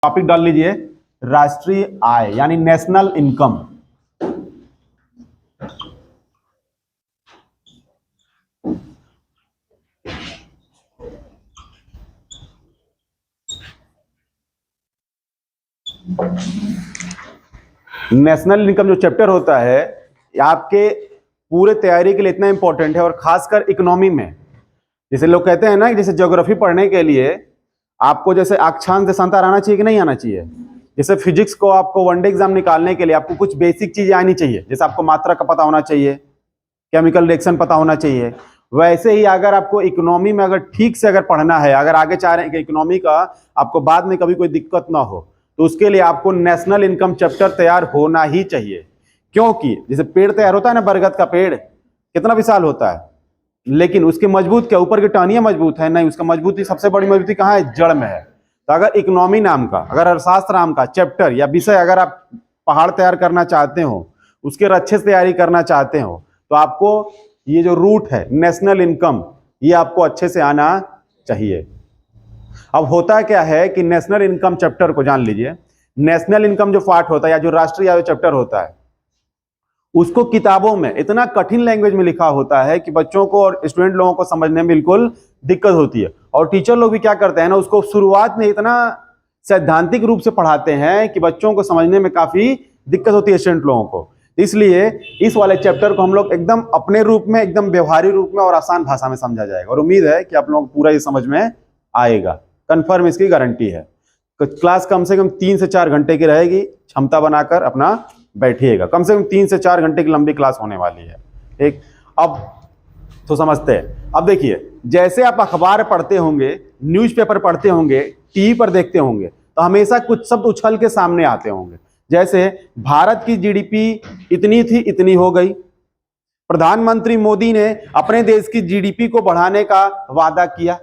Topic डाल लीजिए राष्ट्रीय आय यानी नेशनल इनकम। नेशनल इनकम जो चैप्टर होता है आपके पूरे तैयारी के लिए इतना इंपॉर्टेंट है, और खासकर इकोनॉमी में। जैसे लोग कहते हैं ना कि जैसे ज्योग्राफी पढ़ने के लिए आपको जैसे अक्षांश देशांतर आना चाहिए कि नहीं आना चाहिए। जैसे फिजिक्स को आपको वनडे एग्जाम निकालने के लिए आपको कुछ बेसिक चीजें आनी चाहिए, जैसे आपको मात्रा का पता होना चाहिए, केमिकल रिएक्शन पता होना चाहिए। वैसे ही अगर आपको इकोनॉमी में अगर ठीक से अगर पढ़ना है, अगर आगे चाह रहे हैं कि इकोनॉमी का आपको बाद में कभी कोई दिक्कत ना हो, तो उसके लिए आपको नेशनल इनकम चैप्टर तैयार होना ही चाहिए। क्योंकि जैसे पेड़ तैयार होता है ना, बरगद का पेड़ कितना विशाल होता है, लेकिन उसके मजबूत क्या ऊपर की टहनियां मजबूत है? नहीं, उसका मजबूती सबसे बड़ी मजबूती कहाँ है? जड़ में है। तो अगर इकोनॉमी नाम का, अगर अर्थशास्त्र नाम का चैप्टर या विषय अगर आप पहाड़ तैयार करना चाहते हो, उसके अच्छे से तैयारी करना चाहते हो, तो आपको ये जो रूट है नेशनल इनकम, ये आपको अच्छे से आना चाहिए। अब होता क्या है कि नेशनल इनकम चैप्टर को जान लीजिए, नेशनल इनकम जो पार्ट होता है या जो राष्ट्रीय आय चैप्टर होता है, उसको किताबों में इतना कठिन लैंग्वेज में लिखा होता है कि बच्चों को और स्टूडेंट लोगों को समझने में बिल्कुल दिक्कत होती है। और टीचर लोग भी क्या करते हैं ना, उसको शुरुआत में इतना सैद्धांतिक रूप से पढ़ाते हैं कि बच्चों को समझने में काफी दिक्कत होती है स्टूडेंट लोगों को। इसलिए इस वाले चैप्टर को हम लोग एकदम अपने रूप में, एकदम व्यवहारिक रूप में और आसान भाषा में समझा जाएगा, और उम्मीद है कि आप लोगों को पूरा ये समझ में आएगा। कंफर्म इसकी गारंटी है। क्लास कम से कम 3 से 4 घंटे की रहेगी, क्षमता बनाकर अपना बैठिएगा। कम से कम 3 से 4 घंटे की लंबी क्लास होने वाली है। ठीक, अब तो समझते हैं। अब देखिए, जैसे आप अखबार पढ़ते होंगे, न्यूज़पेपर पढ़ते होंगे, टीवी पर देखते होंगे, तो हमेशा कुछ शब्द उछल के सामने आते होंगे। जैसे भारत की जीडीपी इतनी थी, इतनी हो गई। प्रधानमंत्री मोदी ने अपने देश की जीडीपी को बढ़ाने का वादा किया,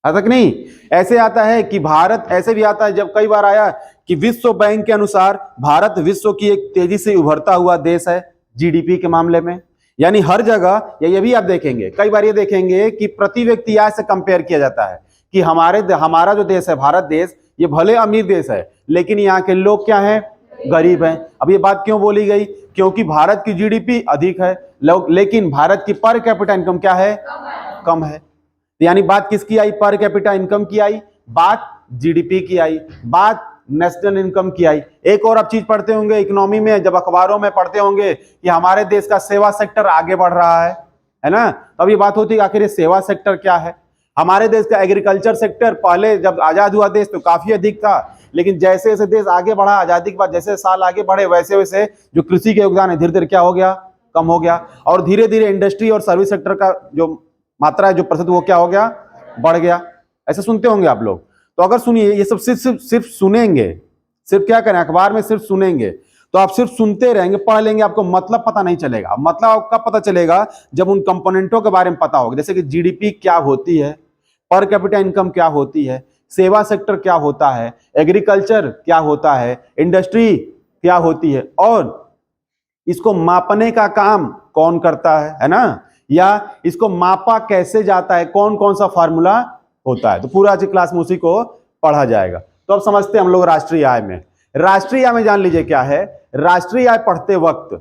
तक नहीं। ऐसे आता है कि भारत, ऐसे भी आता है जब कई बार आया कि विश्व बैंक के अनुसार भारत विश्व की एक तेजी से उभरता हुआ देश है जीडीपी के मामले में। यानी हर जगह ये भी आप देखेंगे, कई बार ये देखेंगे कि प्रति व्यक्ति आय से कंपेयर किया जाता है कि हमारा जो देश है भारत देश, ये भले अमीर देश है, लेकिन यहाँ के लोग क्या हैं? गरीब हैं। अब ये बात क्यों बोली गई? क्योंकि भारत की जीडीपी अधिक है, लेकिन भारत की पर कैपिटा इनकम क्या है? कम है। यानी बात किसकी आई? पर कैपिटा इनकम की आई, बात जीडीपी की आई, बात नेशनल इनकम की आई। एक और आप चीज पढ़ते होंगे इकोनॉमी में, जब अखबारों में पढ़ते होंगे कि हमारे देश का सेवा सेक्टर आगे बढ़ रहा है ना, तब ये बात होती है आखिर ये सेवा सेक्टर क्या है। हमारे देश का एग्रीकल्चर सेक्टर पहले जब आजाद हुआ देश तो काफी अधिक था, लेकिन जैसे जैसे देश आगे बढ़ा, आजादी के बाद जैसे साल आगे बढ़े, वैसे वैसे जो कृषि के योगदान है धीरे धीरे क्या हो गया? कम हो गया। और धीरे धीरे इंडस्ट्री और सर्विस सेक्टर का जो मात्रा है, जो प्रतिशत, वो क्या हो गया? बढ़ गया। ऐसे सुनते होंगे आप लोग। तो अगर सुनिए, ये सब सिर्फ सुनेंगे, सिर्फ क्या करें, अखबार में सिर्फ सुनेंगे, तो आप सिर्फ सुनते रहेंगे, पढ़ लेंगे, आपको मतलब पता नहीं चलेगा। मतलब आपको कब पता चलेगा? जब उन कंपोनेंटों के बारे में पता होगा, जैसे कि जीडीपी क्या होती है, पर कैपिटा इनकम क्या होती है, सेवा सेक्टर क्या होता है, एग्रीकल्चर क्या होता है, इंडस्ट्री क्या होती है, और इसको मापने का काम कौन करता है ना, या इसको मापा कैसे जाता है, कौन कौन सा फार्मूला होता है। तो पूरा आज क्लास में उसी को पढ़ा जाएगा। तो अब समझते हैं हम लोग राष्ट्रीय आय में। राष्ट्रीय आय में जान लीजिए क्या है। राष्ट्रीय आय पढ़ते वक्त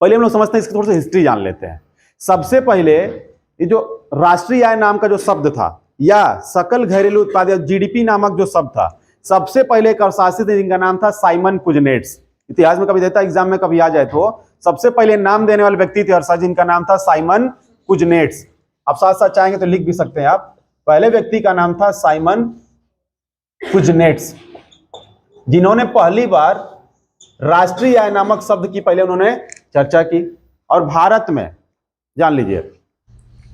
पहले हम लोग समझते हैं, इसकी थोड़ी सी हिस्ट्री जान लेते हैं। सबसे पहले ये जो राष्ट्रीय आय नाम का जो शब्द था, या सकल घरेलू उत्पाद या जीडीपी नामक जो शब्द था, सबसे पहले एक अर्थशास्त्री थे जिनका नाम था साइमन कुजनेट्स। इतिहास में कभी देता एग्जाम में कभी आ जाए तो सबसे पहले नाम देने वाले व्यक्ति थे अर्थशास्त्री जिनका नाम था साइमन कुजनेट्स। आप साथ साथ चाहेंगे तो लिख भी सकते हैं आप। पहले व्यक्ति का नाम था साइमन कुजनेट्स, जिन्होंने पहली बार राष्ट्रीय आय नामक शब्द की पहले उन्होंने चर्चा की। और भारत में जान लीजिए,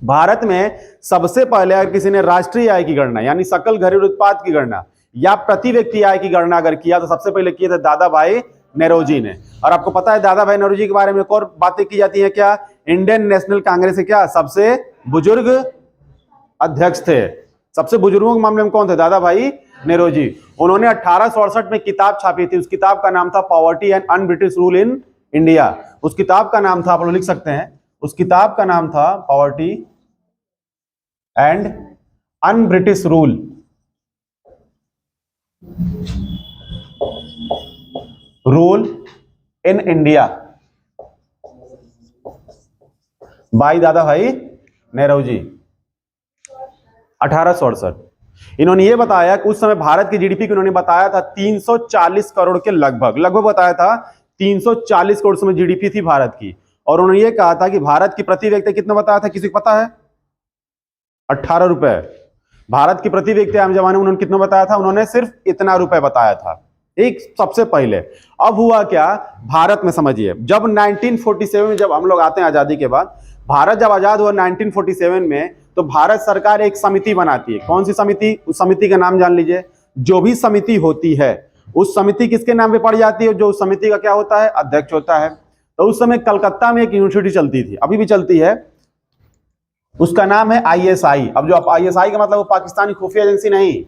भारत में सबसे पहले अगर किसी ने राष्ट्रीय आय की गणना यानी सकल घरेलू उत्पाद की गणना या प्रति व्यक्ति आय की गणना अगर किया तो सबसे पहले किए थे दादा भाई नेरोजी ने। और आपको पता है दादा भाई नेरोजी के बारे में एक और बातें की जाती है क्या? इंडियन नेशनल कांग्रेस के क्या सबसे बुजुर्ग अध्यक्ष थे। सबसे बुजुर्गों के मामले में कौन थे? दादा भाई नेरोजी। उन्होंने 1868 में किताब छापी थी। उस किताब का नाम था poverty and un British rule in India. उस किताब का नाम था, आप लोग लिख सकते हैं, उस किताब का नाम था poverty and un British rule rule in India by दादा भाई नेहरूजी 1868। इन्होंने ये बताया कि उस समय भारत की जीडीपी को इन्होंने बताया था 340 करोड़ के लगभग बताया था 340 करोड़ समय जीडीपी थी भारत की। और उन्होंने ये कहा था कि भारत की प्रति व्यक्ति कितना बताया था, किसी को पता है? 18 रुपए। भारत की प्रति व्यक्ति आम जमाने में उन्होंने कितना बताया था? उन्होंने सिर्फ इतना रुपए बताया था, एक सबसे पहले। अब हुआ क्या भारत में, समझिए, जब 1947 में जब हम लोग आते हैं आजादी के बाद, भारत जब आजाद हुआ 1947 में, तो भारत सरकार एक समिति बनाती है। कौन सी समिति? उस समिति का नाम जान लीजिए। जो भी समिति होती है उस समिति किसके नाम पे पड़ जाती है? जो उस समिति का क्या होता है? अध्यक्ष होता है। तो उस समय कलकत्ता में एक यूनिवर्सिटी चलती थी, अभी भी चलती है, उसका नाम है आईएसआई। अब जो आप आईएसआई का मतलब वो पाकिस्तानी खुफिया एजेंसी नहीं,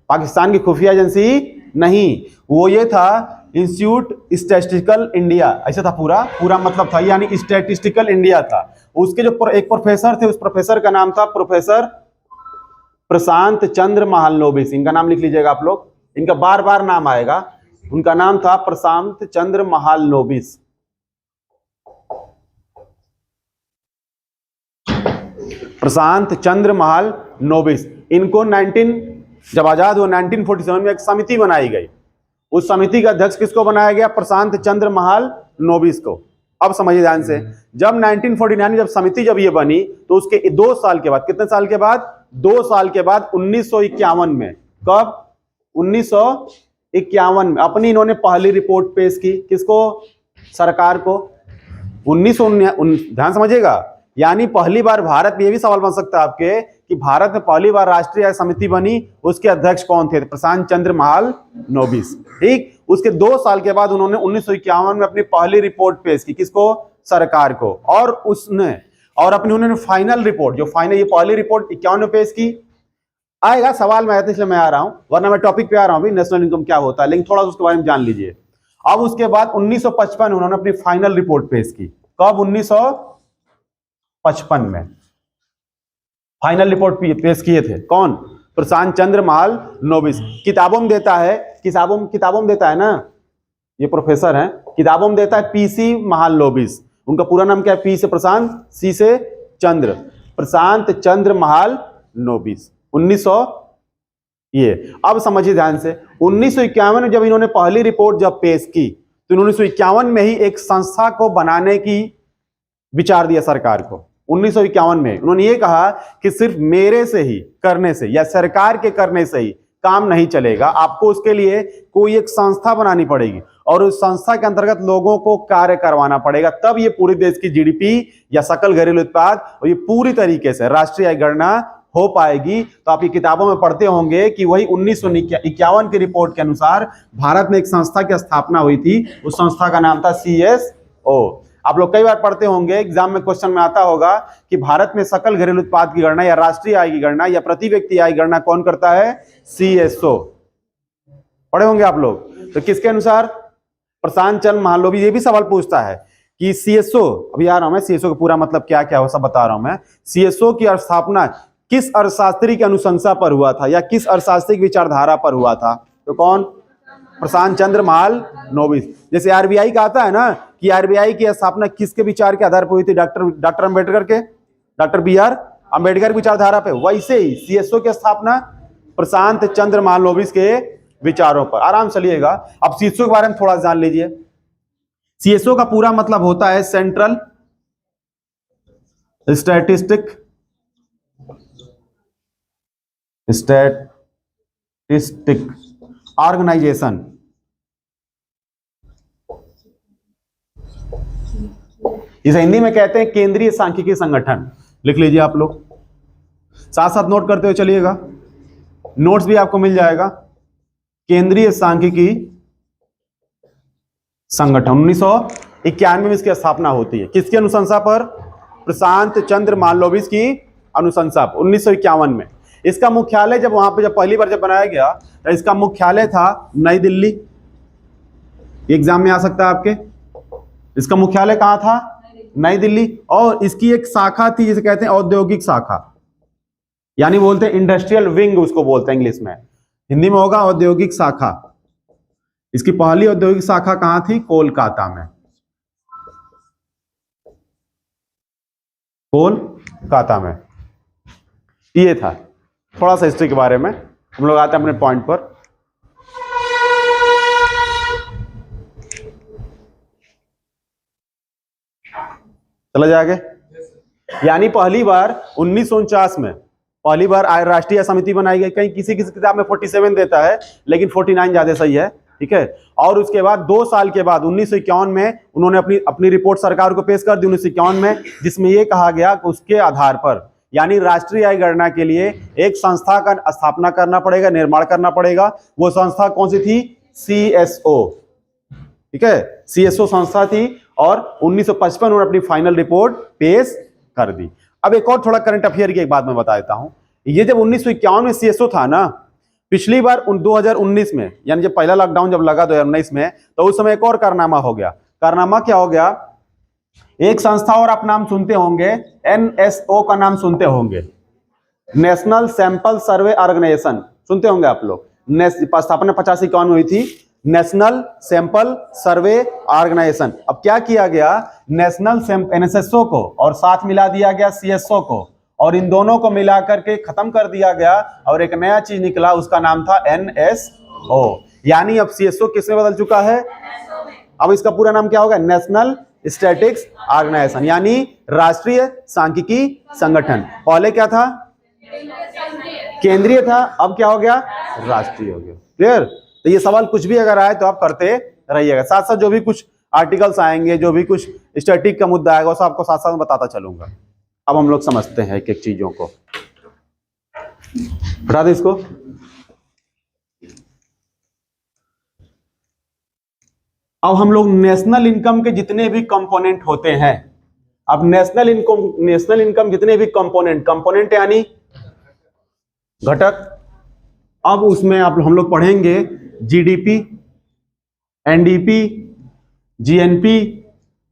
पाकिस्तान की खुफिया एजेंसी नहीं, वो ये था इंस्टीट्यूट स्टैटिस्टिकल इंडिया, ऐसा था पूरा मतलब था, यानी स्टैटिस्टिकल इंडिया था। उसके जो एक प्रोफेसर थे, उस प्रोफेसर का नाम था प्रोफेसर प्रशांत चंद्र महालनोबिस। इनका नाम लिख लीजिएगा आप लोग, इनका बार बार नाम आएगा। उनका नाम था प्रशांत चंद्र महालनोबिस। प्रशांत चंद्र महालनोबिस। इनको जब आजाद हुआ 1947 में एक समिति बनाई गई। उस समिति का अध्यक्ष किसको बनाया गया? प्रशांत चंद्र महालनोबिस को। अब समझिए ध्यान से, जब 1949 जब समिति जब ये बनी, तो उसके 2 साल के बाद, कितने साल के बाद? 2 साल के बाद 1951 में, कब? 1951 में अपनी इन्होंने पहली रिपोर्ट पेश की। किसको? सरकार को। 1919, ध्यान समझिएगा, यानी पहली बार भारत में, ये भी सवाल बन सकता है आपके कि भारत में पहली बार राष्ट्रीय आय समिति बनी, उसके अध्यक्ष कौन थे? प्रशांत चंद्र महालनोबिस। ठीक, उसके 2 साल के बाद उन्होंने 1951 में अपनी पहली रिपोर्ट पेश की। किसको? सरकार को। और अपनी उन्होंने फाइनल रिपोर्ट, जो फाइनल ये पहली रिपोर्ट 51 में पेश की। आएगा सवाल में आया था इसलिए मैं आ रहा हूं, वरना मैं टॉपिक पे आ रहा हूं भी, नेशनल इनकम क्या होता है, लेकिन थोड़ा उसके बारे में जान लीजिए। अब उसके बाद 1955 में उन्होंने अपनी फाइनल रिपोर्ट पेश की। कब? 1955 में फाइनल रिपोर्ट पेश किए थे। कौन? प्रशांत चंद्र महालनोबिस। किताबों में देता है, किताबों में देता है ना, ये प्रोफेसर हैं, किताबों में देता है पीसी महालनोबिस। उनका पूरा नाम क्या है? पी से प्रशांत, सी से चंद्र, प्रशांत चंद्र महालनोबिस। 1900 ये। अब समझिए ध्यान से, 1951 में जब इन्होंने पहली रिपोर्ट जब पेश की, तो 1951 में ही एक संस्था को बनाने की विचार दिया सरकार को। 1951 में उन्होंने ये कहा कि सिर्फ मेरे से ही करने से या सरकार के करने से ही काम नहीं चलेगा, आपको उसके लिए कोई एक संस्था बनानी पड़ेगी और उस संस्था के अंतर्गत लोगों को कार्य करवाना पड़ेगा, तब ये पूरे देश की जीडीपी या सकल घरेलू उत्पाद और ये पूरी तरीके से राष्ट्रीय आय गणना हो पाएगी। तो आप ये किताबों में पढ़ते होंगे कि वही 1951 की रिपोर्ट के अनुसार भारत में एक संस्था की स्थापना हुई थी। उस संस्था का नाम था CSO। आप लोग कई बार पढ़ते होंगे, एग्जाम में क्वेश्चन में आता होगा कि भारत में सकल घरेलू उत्पाद की गणना या राष्ट्रीय आय की गणना या प्रति व्यक्ति आय गणना कौन करता है? CSO। पढ़े होंगे आप लोग। तो किसके अनुसार? प्रशांत चंद्र महालनोबिस। ये भी सवाल पूछता है कि CSO, अभी आ रहा हूं मैं, CSO का पूरा मतलब क्या क्या हो सब बता रहा हूं मैं। CSO की स्थापना किस अर्थशास्त्री की अनुशंसा पर हुआ था या किस अर्थशास्त्री की विचारधारा पर हुआ था? तो कौन? प्रशांत चंद्र महालनोबिस। जैसे RBI का आता है ना कि RBI की स्थापना किसके विचार के आधार पर हुई थी? डॉक्टर अंबेडकर के, डॉक्टर BR अंबेडकर की विचारधारा पे। वैसे ही CSO की स्थापना प्रशांत चंद्र महालनोबिस के विचारों पर। आराम चलिएगा। अब CSO के बारे में थोड़ा जान लीजिए। CSO का पूरा मतलब होता है सेंट्रल स्टैटिस्टिक ऑर्गेनाइजेशन। इसे हिंदी में कहते हैं केंद्रीय सांख्यिकी संगठन। लिख लीजिए आप लोग, साथ साथ नोट करते हुए चलिएगा, नोट्स भी आपको मिल जाएगा। केंद्रीय सांख्यिकी संगठन 1991 में इसकी स्थापना होती है। किसकी अनुशंसा पर? प्रशांत चंद्र महालनोबिस की अनुशंसा पर 1951 में। इसका मुख्यालय जब वहां पे जब पहली बार जब बनाया गया, तो इसका मुख्यालय था नई दिल्ली। एग्जाम में आ सकता है आपके। इसका मुख्यालय कहां था? नई दिल्ली। और इसकी एक शाखा थी जिसे कहते हैं औद्योगिक शाखा, यानी बोलते हैं इंडस्ट्रियल विंग, उसको बोलते हैं इंग्लिश में। हिंदी में होगा औद्योगिक शाखा। इसकी पहली औद्योगिक शाखा कहां थी? कोलकाता में, कोलकाता में। ये था थोड़ा सा हिस्ट्री के बारे में। हम लोग आते हैं अपने पॉइंट पर। चला जाए आगे। यानी पहली बार 1949 में पहली बार राष्ट्रीय समिति बनाई गई। कहीं किसी किसी किताब में 47 देता है, लेकिन 49 ज्यादा सही है, ठीक है। और उसके बाद 2 साल के बाद 1951 में उन्होंने अपनी रिपोर्ट सरकार को पेश कर दी 1951 में, जिसमें यह कहा गया कि उसके आधार पर यानी राष्ट्रीय आय गणना के लिए एक संस्था का स्थापना करना पड़ेगा, निर्माण करना पड़ेगा। वो संस्था कौन सी थी? CSO, ठीक है, CSO संस्था थी। और 1955 उन्होंने अपनी फाइनल रिपोर्ट पेश कर दी। अब एक और थोड़ा करंट अफेयर की एक बात मैं बता देता हूं। ये जब 1951 में CSO था ना, पिछली बार 2019 में, यानी जब पहला लॉकडाउन जब लगा 2019 में, तो उस समय एक और कारनामा हो गया। कारनामा क्या हो गया? एक संस्था और आप नाम सुनते होंगे, NSO का नाम सुनते होंगे, नेशनल सैंपल सर्वे ऑर्गेनाइजेशन, सुनते होंगे आप लोग। स्थापना 50-51 में हुई थी, नेशनल सैंपल सर्वे ऑर्गेनाइजेशन। अब क्या किया गया? नेशनल NSSO को और साथ मिला दिया गया CSO को, और इन दोनों को मिलाकर के खत्म कर दिया गया और एक नया चीज निकला, उसका नाम था NSO। यानी अब CSO किसमें बदल चुका है? अब इसका पूरा नाम क्या होगा? नेशनल स्टैटिस्टिक्स ऑर्गेनाइजेशन, यानी राष्ट्रीय सांख्यिकी संगठन। पहले क्या था? केंद्रीय था, अब क्या हो गया? राष्ट्रीय हो गया। क्लियर? तो ये सवाल कुछ भी अगर आए तो आप करते रहिएगा। साथ साथ जो भी कुछ आर्टिकल्स आएंगे, जो भी कुछ स्टैटिक का मुद्दा आएगा, वो सब आपको साथ साथ बताता चलूंगा। अब हम लोग समझते हैं एक एक चीजों को। हटा दे इसको। अब हम लोग नेशनल इनकम के जितने भी कंपोनेंट होते हैं, अब नेशनल इनकम जितने भी कंपोनेंट यानी घटक, अब उसमें आप हम लोग पढ़ेंगे GDP, NDP, GNP,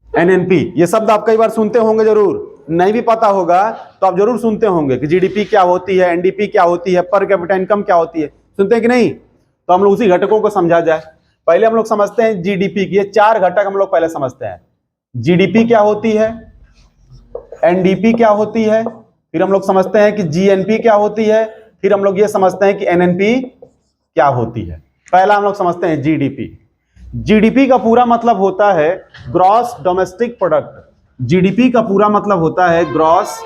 NNP। ये शब्द आप कई बार सुनते होंगे, जरूर नहीं भी पता होगा तो आप जरूर सुनते होंगे कि GDP क्या होती है, NDP क्या होती है, पर कैपिटा इनकम क्या होती है, सुनते हैं कि नहीं? तो हम लोग उसी घटकों को समझा जाए। पहले हम लोग समझते हैं GDP की। ये 4 घटक हम लोग पहले समझते हैं। GDP क्या होती है, NDP क्या होती है, फिर हम लोग समझते हैं कि GNP क्या होती है, फिर हम लोग ये समझते हैं कि NNP क्या होती है। पहला हम लोग समझते हैं GDP। GDP का पूरा मतलब होता है ग्रॉस डोमेस्टिक प्रोडक्ट। GDP का पूरा मतलब होता है ग्रॉस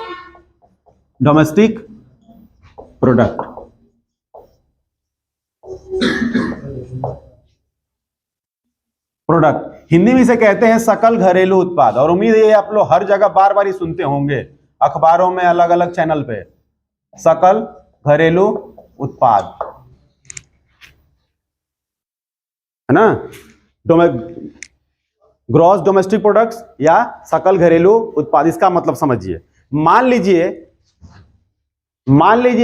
डोमेस्टिक प्रोडक्ट। हिंदी में इसे कहते हैं सकल घरेलू उत्पाद। और उम्मीद है आप लोग हर जगह बार बार ही सुनते होंगे, अखबारों में, अलग अलग चैनल पे, सकल घरेलू उत्पाद, है ना? ग्रॉस डोमेस्टिक प्रोडक्ट्स या सकल घरेलू उत्पाद, इसका मतलब समझिए। मान लीजिए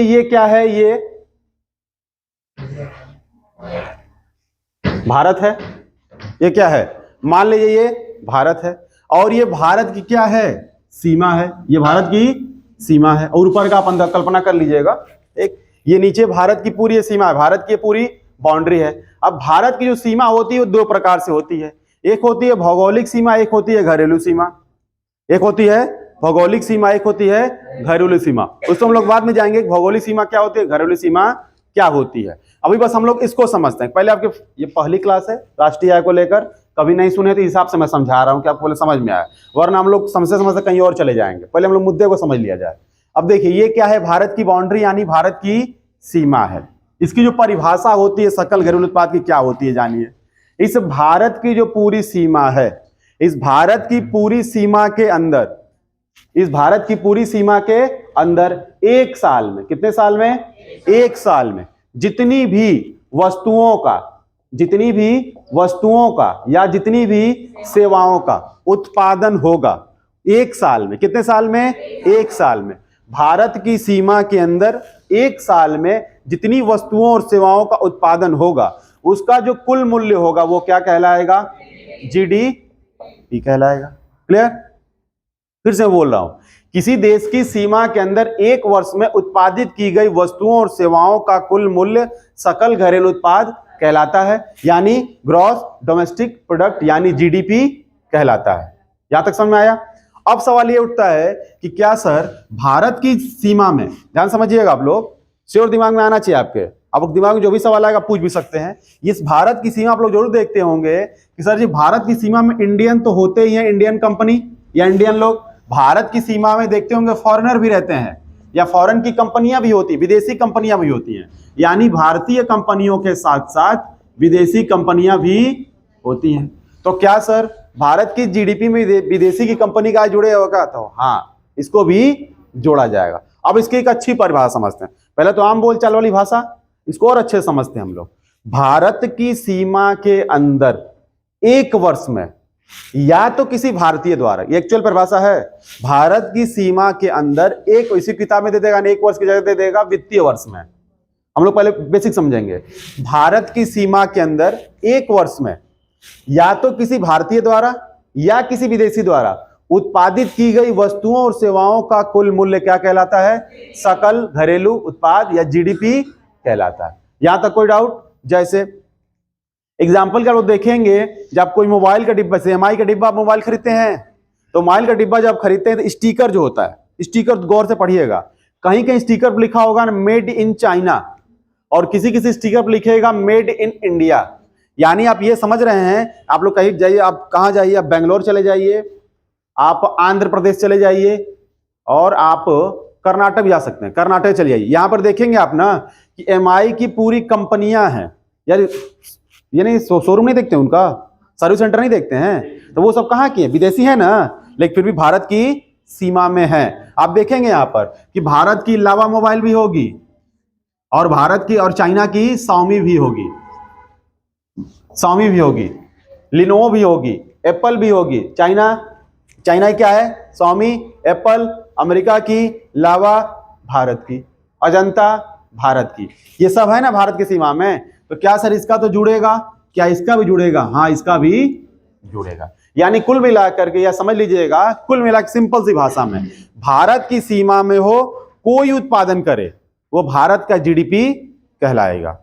ये क्या है? ये भारत है। ये क्या है? मान लीजिए ये भारत है, और ये भारत की क्या है? सीमा है। ये भारत की सीमा है, और ऊपर का आप अंदर कल्पना कर लीजिएगा, एक ये नीचे भारत की पूरी सीमा है, भारत की पूरी बाउंड्री है। अब भारत की जो सीमा होती है वो 2 प्रकार से होती है। एक होती है भौगोलिक सीमा, एक होती है घरेलू सीमा। एक होती है भौगोलिक सीमा, एक होती है घरेलू सीमा। उसको हम लोग बाद में जाएंगे, भौगोलिक सीमा क्या होती है, घरेलू सीमा क्या होती है। अभी बस हम लोग इसको समझते हैं। पहले आपके ये पहली क्लास है राष्ट्रीय आय को लेकर, कभी नहीं सुने तो हिसाब से मैं समझा रहा हूं कि आपको पहले समझ में आया, वरना हम लोग समझते कहीं और चले जाएंगे। पहले हम लोग मुद्दे को समझ लिया जाए। अब देखिए ये क्या है? भारत की बाउंड्री यानी भारत की सीमा है। इसकी जो परिभाषा होती है सकल घरेलू उत्पाद की क्या होती है जानिए। इस भारत की जो पूरी सीमा है, इस भारत की पूरी सीमा के अंदर, इस भारत की पूरी सीमा के अंदर एक साल में, कितने साल में? एक साल में जितनी भी वस्तुओं का या जितनी भी सेवाओं का उत्पादन होगा, एक साल में, कितने साल में? एक साल में। भारत की सीमा के अंदर एक साल में जितनी वस्तुओं और सेवाओं का उत्पादन होगा, उसका जो कुल मूल्य होगा वो क्या कहलाएगा? GDP कहलाएगा। क्लियर? फिर से बोल रहा हूं, किसी देश की सीमा के अंदर एक वर्ष में उत्पादित की गई वस्तुओं और सेवाओं का कुल मूल्य सकल घरेलू उत्पाद कहलाता है, यानी ग्रॉस डोमेस्टिक प्रोडक्ट, यानी जीडीपी कहलाता है। यहां तक समझ में आया? अब सवाल ये उठता है कि क्या सर भारत की सीमा में, ध्यान समझिएगा आप लोग, श्योर दिमाग में आना चाहिए आपके, अब दिमाग में जो भी सवाल आएगा पूछ भी सकते हैं। इस भारत की सीमा आप लोग जरूर देखते होंगे कि सर जी भारत की सीमा में इंडियन तो होते ही हैं, इंडियन कंपनी या इंडियन लोग। भारत की सीमा में देखते होंगे फॉरेनर भी रहते हैं, या फॉरेन की कंपनियां भी होती, विदेशी कंपनियां भी होती हैं, यानी भारतीय कंपनियों के साथ साथ विदेशी कंपनियां भी होती हैं। तो क्या सर भारत की जीडीपी में विदेशी की कंपनी का जुड़े होगा? तो हाँ, इसको भी जोड़ा जाएगा। अब इसकी एक अच्छी परिभाषा समझते हैं। पहले तो आम बोलचाल वाली भाषा, इसको और अच्छे समझते हैं हम लोग। भारत की सीमा के अंदर एक वर्ष में या तो किसी भारतीय द्वारा, ये एक्चुअल परिभाषा है, भारत की सीमा के अंदर एक, इसी किताब में दे देगा, एक वर्ष की जगह दे देगा वित्तीय वर्ष में। हम लोग पहले बेसिक समझेंगे। भारत की सीमा के अंदर एक वर्ष में या तो किसी भारतीय द्वारा या किसी विदेशी द्वारा उत्पादित की गई वस्तुओं और सेवाओं का कुल मूल्य क्या कहलाता है? सकल घरेलू उत्पाद या जीडीपी कहलाता है। यहां तक कोई डाउट? जैसे एग्जाम्पल का लोग देखेंगे, जब कोई मोबाइल का डिब्बा, एमआई का डिब्बा आप मोबाइल खरीदते हैं, तो मोबाइल का डिब्बा जब खरीदते हैं तो स्टिकर जो होता है, स्टिकर गौर से पढ़िएगा, कहीं कहीं स्टिकर पर लिखा होगा ना मेड इन चाइना, और किसी किसी स्टिकर पर लिखेगा मेड इन इंडिया। यानी आप ये समझ रहे हैं, आप लोग कहीं जाइए, आप कहां जाइए, आप बेंगलोर चले जाइए, आप आंध्र प्रदेश चले जाइए, और आप कर्नाटक जा सकते हैं, कर्नाटक चले जाइए। यहां पर देखेंगे आप ना कि एमआई की पूरी कंपनियां हैं, यार ये नहीं शोरूम नहीं देखते, उनका सर्विस सेंटर नहीं देखते हैं, तो वो सब कहाँ की है? विदेशी है ना, लेकिन फिर भी भारत की सीमा में है। आप देखेंगे यहां पर कि भारत की लावा मोबाइल भी होगी, और भारत की और चाइना की Xiaomi भी होगी, Xiaomi भी होगी, लिनोवो भी होगी, एप्पल भी होगी। चाइना की क्या है? Xiaomi, एप्पल, अमेरिका की लावा, भारत की अजंता, भारत की, ये सब है ना भारत की सीमा में। तो क्या सर इसका तो जुड़ेगा? क्या इसका भी जुड़ेगा? हाँ, इसका भी जुड़ेगा। यानी कुल मिलाकर के, या समझ लीजिएगा, कुल मिलाकर सिंपल सी भाषा में, भारत की सीमा में हो कोई उत्पादन करे वो भारत का जीडीपी कहलाएगा।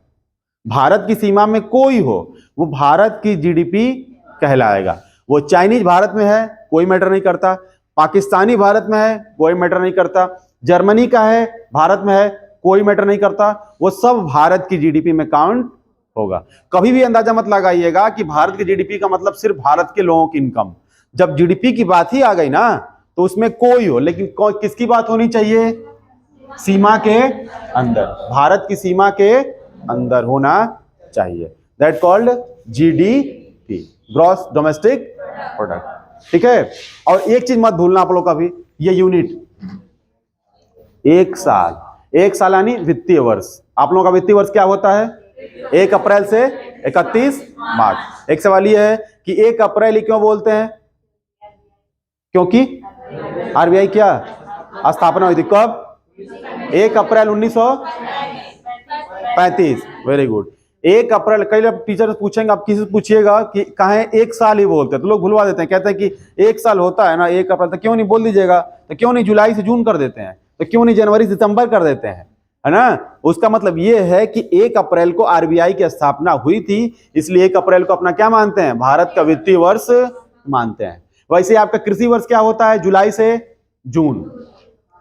भारत की सीमा में कोई हो वो भारत की जीडीपी कहलाएगा। वो चाइनीज भारत में है कोई मैटर नहीं करता, पाकिस्तानी भारत में है कोई मैटर नहीं करता, जर्मनी का है भारत में है कोई मैटर नहीं करता, वो सब भारत की जीडीपी में काउंट होगा। कभी भी अंदाजा मत लगाइएगा कि भारत की जीडीपी का मतलब सिर्फ भारत के लोगों की इनकम। जब जीडीपी की बात ही आ गई ना, तो उसमें कोई हो, लेकिन किसकी बात होनी चाहिए? सीमा के अंदर, भारत की सीमा के अंदर होना चाहिए। That called GDP, gross domestic product. ठीक है। और एक चीज मत भूलना आप लोग का भी, ये यूनिट, एक साल यानी वित्तीय वर्ष। आप लोगों का वित्तीय वर्ष क्या होता है? 1 अप्रैल से 31 मार्च। एक सवाल यह है कि 1 अप्रैल क्यों बोलते हैं? क्योंकि आरबीआई क्या स्थापना हुई थी कब? 1 अप्रैल 1935। Very good. 1 अप्रैल, कई लोग टीचर पूछेंगे, आप किसी से पूछिएगा कि कहाँ एक साल ही बोलते हैं, तो लोग भुलवा देते हैं, कहते हैं कि 1 साल होता है ना 1 अप्रैल, तो क्यों नहीं बोल दीजिएगा? तो क्यों नहीं जुलाई से जून कर देते हैं? तो क्यों नहीं जनवरी से दिसंबर कर देते हैं? है ना। उसका मतलब ये है कि 1 अप्रैल को आरबीआई की स्थापना हुई थी, इसलिए 1 अप्रैल को अपना क्या मानते हैं? भारत का वित्तीय वर्ष मानते हैं। वैसे आपका कृषि वर्ष क्या होता है? जुलाई से जून,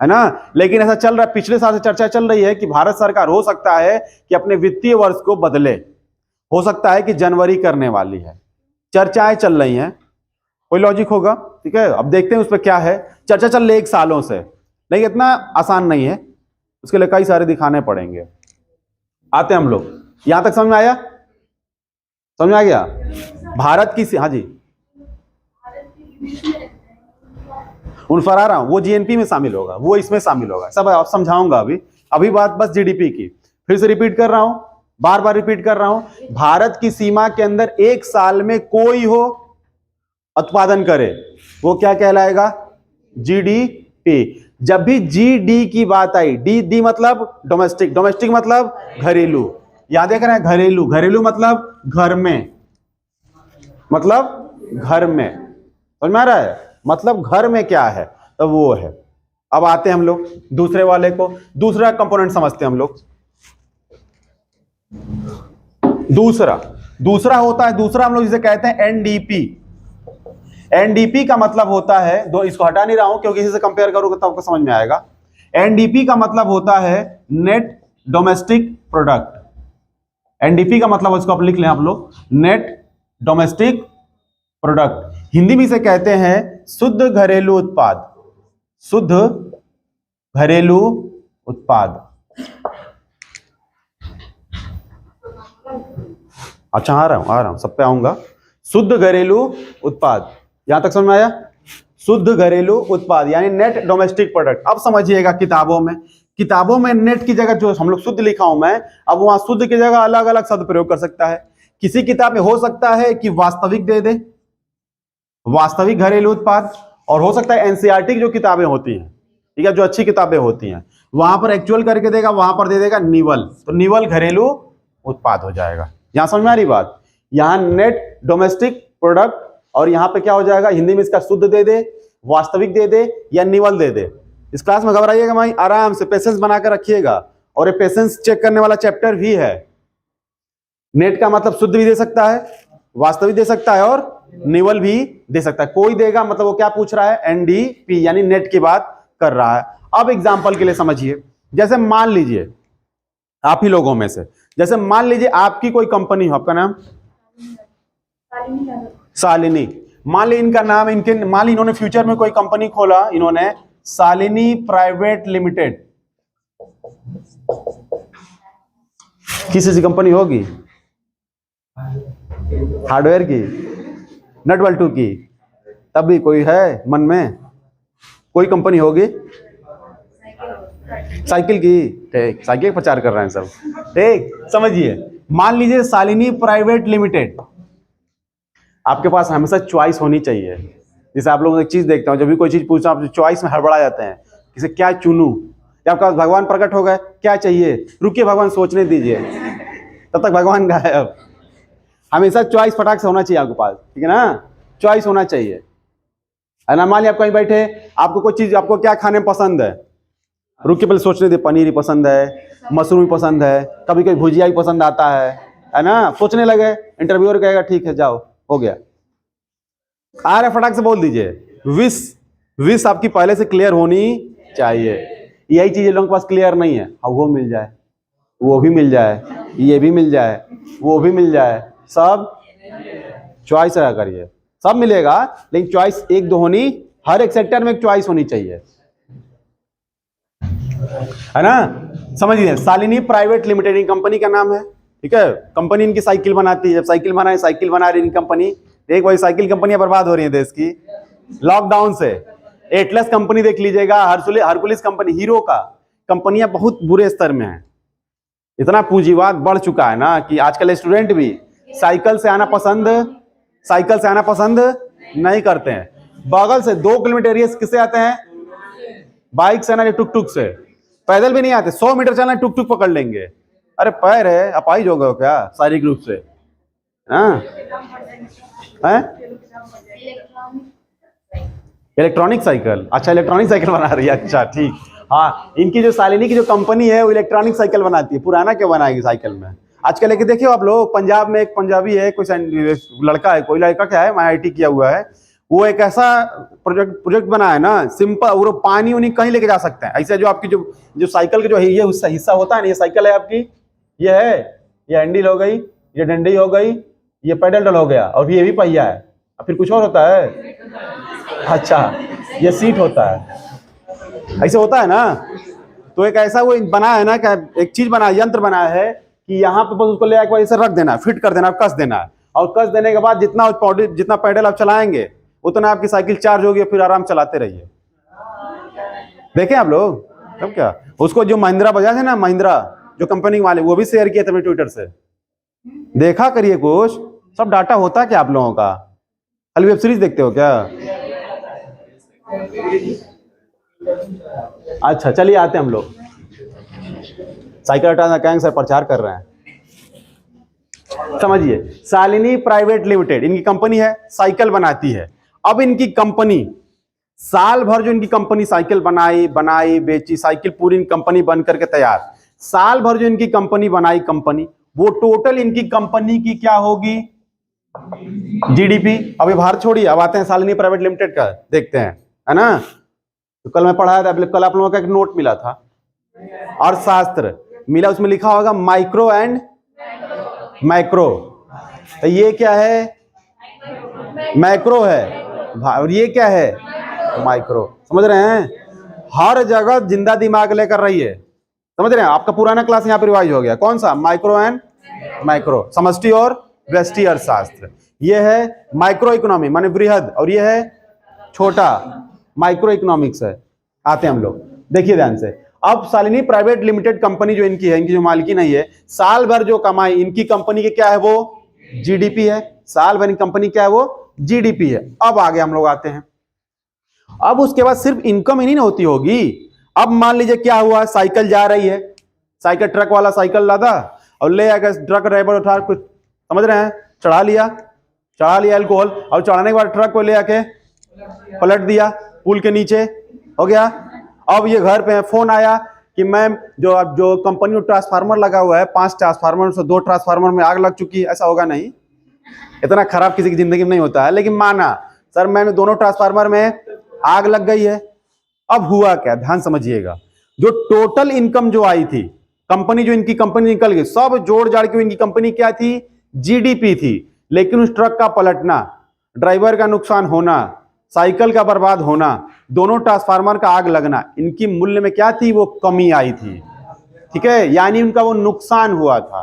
है ना। लेकिन ऐसा चल रहा है, पिछले साल से चर्चा चल रही है कि भारत सरकार हो सकता है कि अपने वित्तीय वर्ष को बदले, हो सकता है कि जनवरी करने वाली है, चर्चाएं चल रही हैं। कोई लॉजिक होगा? ठीक है, अब देखते हैं उस पर क्या है। चर्चा चल रही है 1 सालों से, लेकिन इतना आसान नहीं है, उसके लिए कई सारे दिखाने पड़ेंगे। आते हैं हम लोग, यहां तक समझ में आया? समझ में आ गया? भारत की, हाँ जी, उन पर आ रहा हूं, वो जीएनपी में शामिल होगा, वो इसमें शामिल होगा, सब आप समझाऊंगा। अभी बात बस जीडीपी की, फिर से रिपीट कर रहा हूं, बार बार रिपीट कर रहा हूं। भारत की सीमा के अंदर 1 साल में कोई हो उत्पादन करे वो क्या कहलाएगा? जीडीपी। जब भी जीडी की बात आई, डी मतलब डोमेस्टिक, डोमेस्टिक मतलब घरेलू, याद देख रहे हैं, घरेलू, घरेलू मतलब घर में, मतलब घर में, समझ में आ रहा है? मतलब घर में क्या है? तो वो है अब आते हैं हम लोग दूसरे वाले को, दूसरा कंपोनेंट समझते हैं हम लोग। दूसरा होता है, दूसरा हम लोग जिसे कहते हैं एनडीपी। एनडीपी का मतलब होता है, दो इसको हटा नहीं रहा हूं क्योंकि इसी से कंपेयर करोगे तो आपको समझ में आएगा। एनडीपी का मतलब होता है नेट डोमेस्टिक प्रोडक्ट। एनडीपी का मतलब इसको आप लिख लें आप लोग, नेट डोमेस्टिक प्रोडक्ट। हिंदी में इसे कहते हैं शुद्ध घरेलू उत्पाद। शुद्ध घरेलू उत्पाद। अच्छा आ रहा हूं सब पे आऊंगा। शुद्ध घरेलू उत्पाद, यहां तक समझ में आया? शुद्ध घरेलू उत्पाद यानी नेट डोमेस्टिक प्रोडक्ट। अब समझिएगा, किताबों में नेट की जगह जो हम लोग शुद्ध लिखा हूं मैं, अब वहां शुद्ध की जगह अलग अलग शब्द प्रयोग कर सकता है। किसी किताब में हो सकता है कि वास्तविक दे दे, वास्तविक घरेलू उत्पाद, और हो सकता है एनसीईआरटी की जो किताबें होती हैं, ठीक है, जो अच्छी किताबें होती हैं, वहां पर एक्चुअल करके देगा, वहां पर दे देगा निवल, तो निवल घरेलू उत्पाद हो जाएगा। यहां समझ में आ रही बात? यहां नेट डोमेस्टिक प्रोडक्ट, और यहां पे क्या हो जाएगा, हिंदी में इसका शुद्ध दे दे, वास्तविक दे दे, या निवल दे दे। इस क्लास में घबराइएगा भाई, आराम से पेशेंस बनाकर रखिएगा, और ये पेशेंस चेक करने वाला चैप्टर भी है। नेट का मतलब शुद्ध भी दे सकता है, वास्तविक दे सकता है, और निवल भी दे सकता है। कोई देगा मतलब वो क्या पूछ रहा है, एनडीपी यानी नेट की बात कर रहा है। अब एग्जांपल के लिए समझिए, जैसे मान लीजिए आप ही लोगों में से, जैसे मान लीजिए आपकी कोई कंपनी हो, आपका नाम शालिनी, मान ली इनका नाम, मान ली इन्होंने फ्यूचर में कोई कंपनी खोला, इन्होंने शालिनी प्राइवेट लिमिटेड। किसी सी कंपनी होगी, हार्डवेयर की, नट बल्टू की, तब भी कोई है मन में, कोई कंपनी होगी, साइकिल की, ठीक, साइकिल प्रचार कर रहे हैं सब, ठीक। समझिए, मान लीजिए शालिनी प्राइवेट लिमिटेड। आपके पास हमेशा चॉइस होनी चाहिए। जैसे आप लोग एक चीज देखते हो, जब भी कोई चीज पूछता हूं, चॉइस में हड़बड़ा जाते हैं, किसे क्या चुनूं, या आपका भगवान प्रकट हो गए, क्या चाहिए, रुकिए भगवान सोचने दीजिए, तब तक भगवान गायब। हमेशा चॉइस फटाक से होना चाहिए आपके पास, ठीक है ना, चॉइस होना चाहिए, है ना। मान लिया आप कहीं बैठे, आपको कोई चीज, आपको क्या खाने में पसंद है, रुक के पहले सोचने दे, पनीर ही पसंद है, मशरूम ही पसंद है, कभी कभी भुजिया ही पसंद आता है ना, सोचने लगे, इंटरव्यूअर कहेगा ठीक है जाओ, हो गया। आ रहे फटाक से बोल दीजिए, विश आपकी पहले से क्लियर होनी चाहिए। यही चीज लोगों के पास क्लियर नहीं है, अब वो मिल जाए, वो भी मिल जाए, ये भी मिल जाए, वो भी मिल जाए, सब चॉइस रहा करिए, सब मिलेगा, लेकिन चॉइस एक दो होनी, हर एक सेक्टर में एक चॉइस होनी चाहिए, है ना। समझिए, शालिनी प्राइवेट लिमिटेड इन कंपनी का नाम है, ठीक है। कंपनी इनकी साइकिल बनाती है, जब साइकिल बना रही कंपनी, एक वही साइकिल कंपनियां बर्बाद हो रही है देश की लॉकडाउन से। एटलस कंपनी देख लीजिएगा, हरकुलिस कंपनी, हीरो का कंपनियां बहुत बुरे स्तर में है। इतना पूंजीवाद बढ़ चुका है ना कि आजकल स्टूडेंट भी साइकिल से आना पसंद नहीं करते हैं। बगल से 2 किलोमीटर एरिया किससे आते हैं, बाइक से आना, टुक से, पैदल भी नहीं आते, 100 मीटर चलना टुक पकड़ लेंगे। अरे पैर है, अपाहिज हो गए हो क्या शारीरिक रूप से? इलेक्ट्रॉनिक साइकिल, अच्छा इलेक्ट्रॉनिक साइकिल बना रही है, अच्छा ठीक। हाँ, इनकी जो शालिनी की जो कंपनी है वो इलेक्ट्रॉनिक साइकिल बनाती है। पुराना क्या बनाएगी साइकिल में आजकल? लेके देखिए आप लोग, पंजाब में एक पंजाबी है, कोई लड़का है, कोई लड़का क्या है, IIT किया हुआ है, वो एक ऐसा प्रोजेक्ट बना है ना, सिंपल, वो पानी उनी कहीं लेके जा सकते हैं। ऐसे जो आपकी जो साइकिल का जो ये हिस्सा होता है ना, ये साइकिल है आपकी, ये है, ये हैंडल हो गई, ये डंडी हो गई, ये पेडल हो गया, और ये भी पहिया है, और फिर कुछ और होता है, अच्छा ये सीट होता है, ऐसे होता है ना। तो एक ऐसा वो बना है ना, क्या एक चीज बना, यंत्र बना है कि यहाँ पे बस उसको ले आके ऐसे रख देना, फिट कर देना, कस देना, और कस देने के बाद जितना पेडल आप चलाएंगे उतना आपकी साइकिल चार्ज होगी, फिर आराम चलाते रहिए। देखें आप लोग, तब क्या उसको जो महिंद्रा बजाज है ना, महिंद्रा जो कंपनी वाले, वो भी शेयर किए थे अपने ट्विटर से, देखा करिए कुछ, सब डाटा होता है क्या आप लोगों का? खाली वेब सीरीज देखते हो क्या? अच्छा चलिए आते हैं हम लोग, साइकिल हटाना कैंग से प्रचार कर रहे हैं। समझिए, शालिनी प्राइवेट लिमिटेड इनकी कंपनी है, साइकिल बनाती है। अब इनकी कंपनी साल भर जो इनकी कंपनी साइकिल बनाई बेची, साइकिल पूरी कंपनी बन करके तैयार, साल भर जो इनकी कंपनी बनाई कंपनी, वो टोटल इनकी कंपनी की क्या होगी? जीडीपी। अब ये बाहर छोड़िए, अब आते हैं शालिनी प्राइवेट लिमिटेड का, देखते हैं, है ना। तो कल मैं पढ़ाया था, कल आप लोगों का एक नोट मिला था, अर्थशास्त्र मिला, उसमें लिखा होगा माइक्रो एंड मैक्रो। तो ये क्या है? मैक्रो है, और ये क्या है? माइक्रो। समझ रहे हैं? हर जगह जिंदा दिमाग लेकर रहिए, समझ रहे हैं? आपका पुराना क्लास यहाँ पर रिवाइज हो गया, कौन सा? माइक्रो एंड मैक्रो, समष्टि और व्यष्टि अर्थशास्त्र। ये है माइक्रो इकोनॉमी माने बृहद, और ये है छोटा, माइक्रो इकोनॉमिक्स है। आते हैं हम लोग, देखिए ध्यान से। अब शालिनी प्राइवेट लिमिटेड कंपनी जो इनकी है, इनकी जो मालिकी नहीं है, साल भर जो कमाई इनकी कंपनी की क्या है? वो जीडीपी है। साल भर इनकी कंपनी क्या है? वो जीडीपी है। अब आगे हम लोग आते हैं। अब उसके बाद सिर्फ इनकम ही नहीं होती होगी। अब मान लीजिए क्या हुआ, साइकिल जा रही है, साइकिल ट्रक वाला साइकिल लादा और ले आकर ट्रक ड्राइवर उठा कुछ, समझ रहे हैं, चढ़ा लिया अल्कोहल, और चढ़ाने के बाद ट्रक को ले आके पलट दिया पुल के नीचे, हो गया। अब ये घर पे फोन आया कि मैम जो कंपनी में ट्रांसफार्मर लगा हुआ है, 5 ट्रांसफार्मर से 2 ट्रांसफार्मर में आग लग चुकी है। ऐसा होगा नहीं, इतना खराब किसी की जिंदगी में नहीं होता है, लेकिन माना सर मैंने दोनों ट्रांसफार्मर में आग लग गई है। अब हुआ क्या, ध्यान समझिएगा। जो टोटल इनकम जो आई थी, कंपनी जो इनकी कंपनी निकल गई, सब जोड़ जाड़ के इनकी कंपनी क्या थी? जीडीपी थी। लेकिन उस ट्रक का पलटना, ड्राइवर का नुकसान होना, साइकिल का बर्बाद होना, दोनों ट्रांसफार्मर का आग लगना, इनकी मूल्य में क्या थी? वो कमी आई थी, ठीक है, यानी उनका वो नुकसान हुआ था,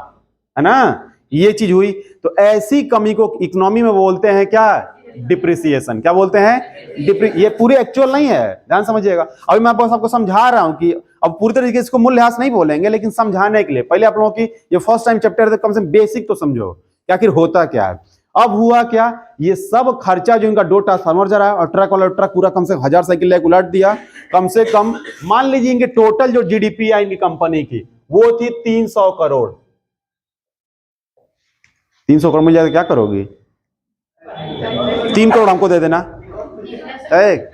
है ना, ये चीज हुई। तो ऐसी कमी को इकोनॉमी में बोलते हैं क्या? डिप्रिसिएशन। क्या बोलते हैं? ये पूरी एक्चुअल नहीं है, ध्यान समझिएगा। अभी मैं बस आपको समझा रहा हूं कि अब पूरी तरीके से इसको मूल्यह्रास नहीं बोलेंगे, लेकिन समझाने के लिए पहले आप लोगों की ये फर्स्ट टाइम चैप्टर है, कम से कम बेसिक तो समझो कि आखिर होता क्या है। अब हुआ क्या, ये सब खर्चा जो इनका 2 ट्रांसफार्मर जरा और ट्रक वाला ट्रक पूरा कम से कम 1000 साइकिल लेकर उलट दिया, कम से कम मान लीजिए इनके टोटल जो जीडीपी है इनकी कंपनी की वो थी 300 करोड़। 300 करोड़ मिल जाए तो क्या करोगी? 3 करोड़ हमको दे देना, ठीक,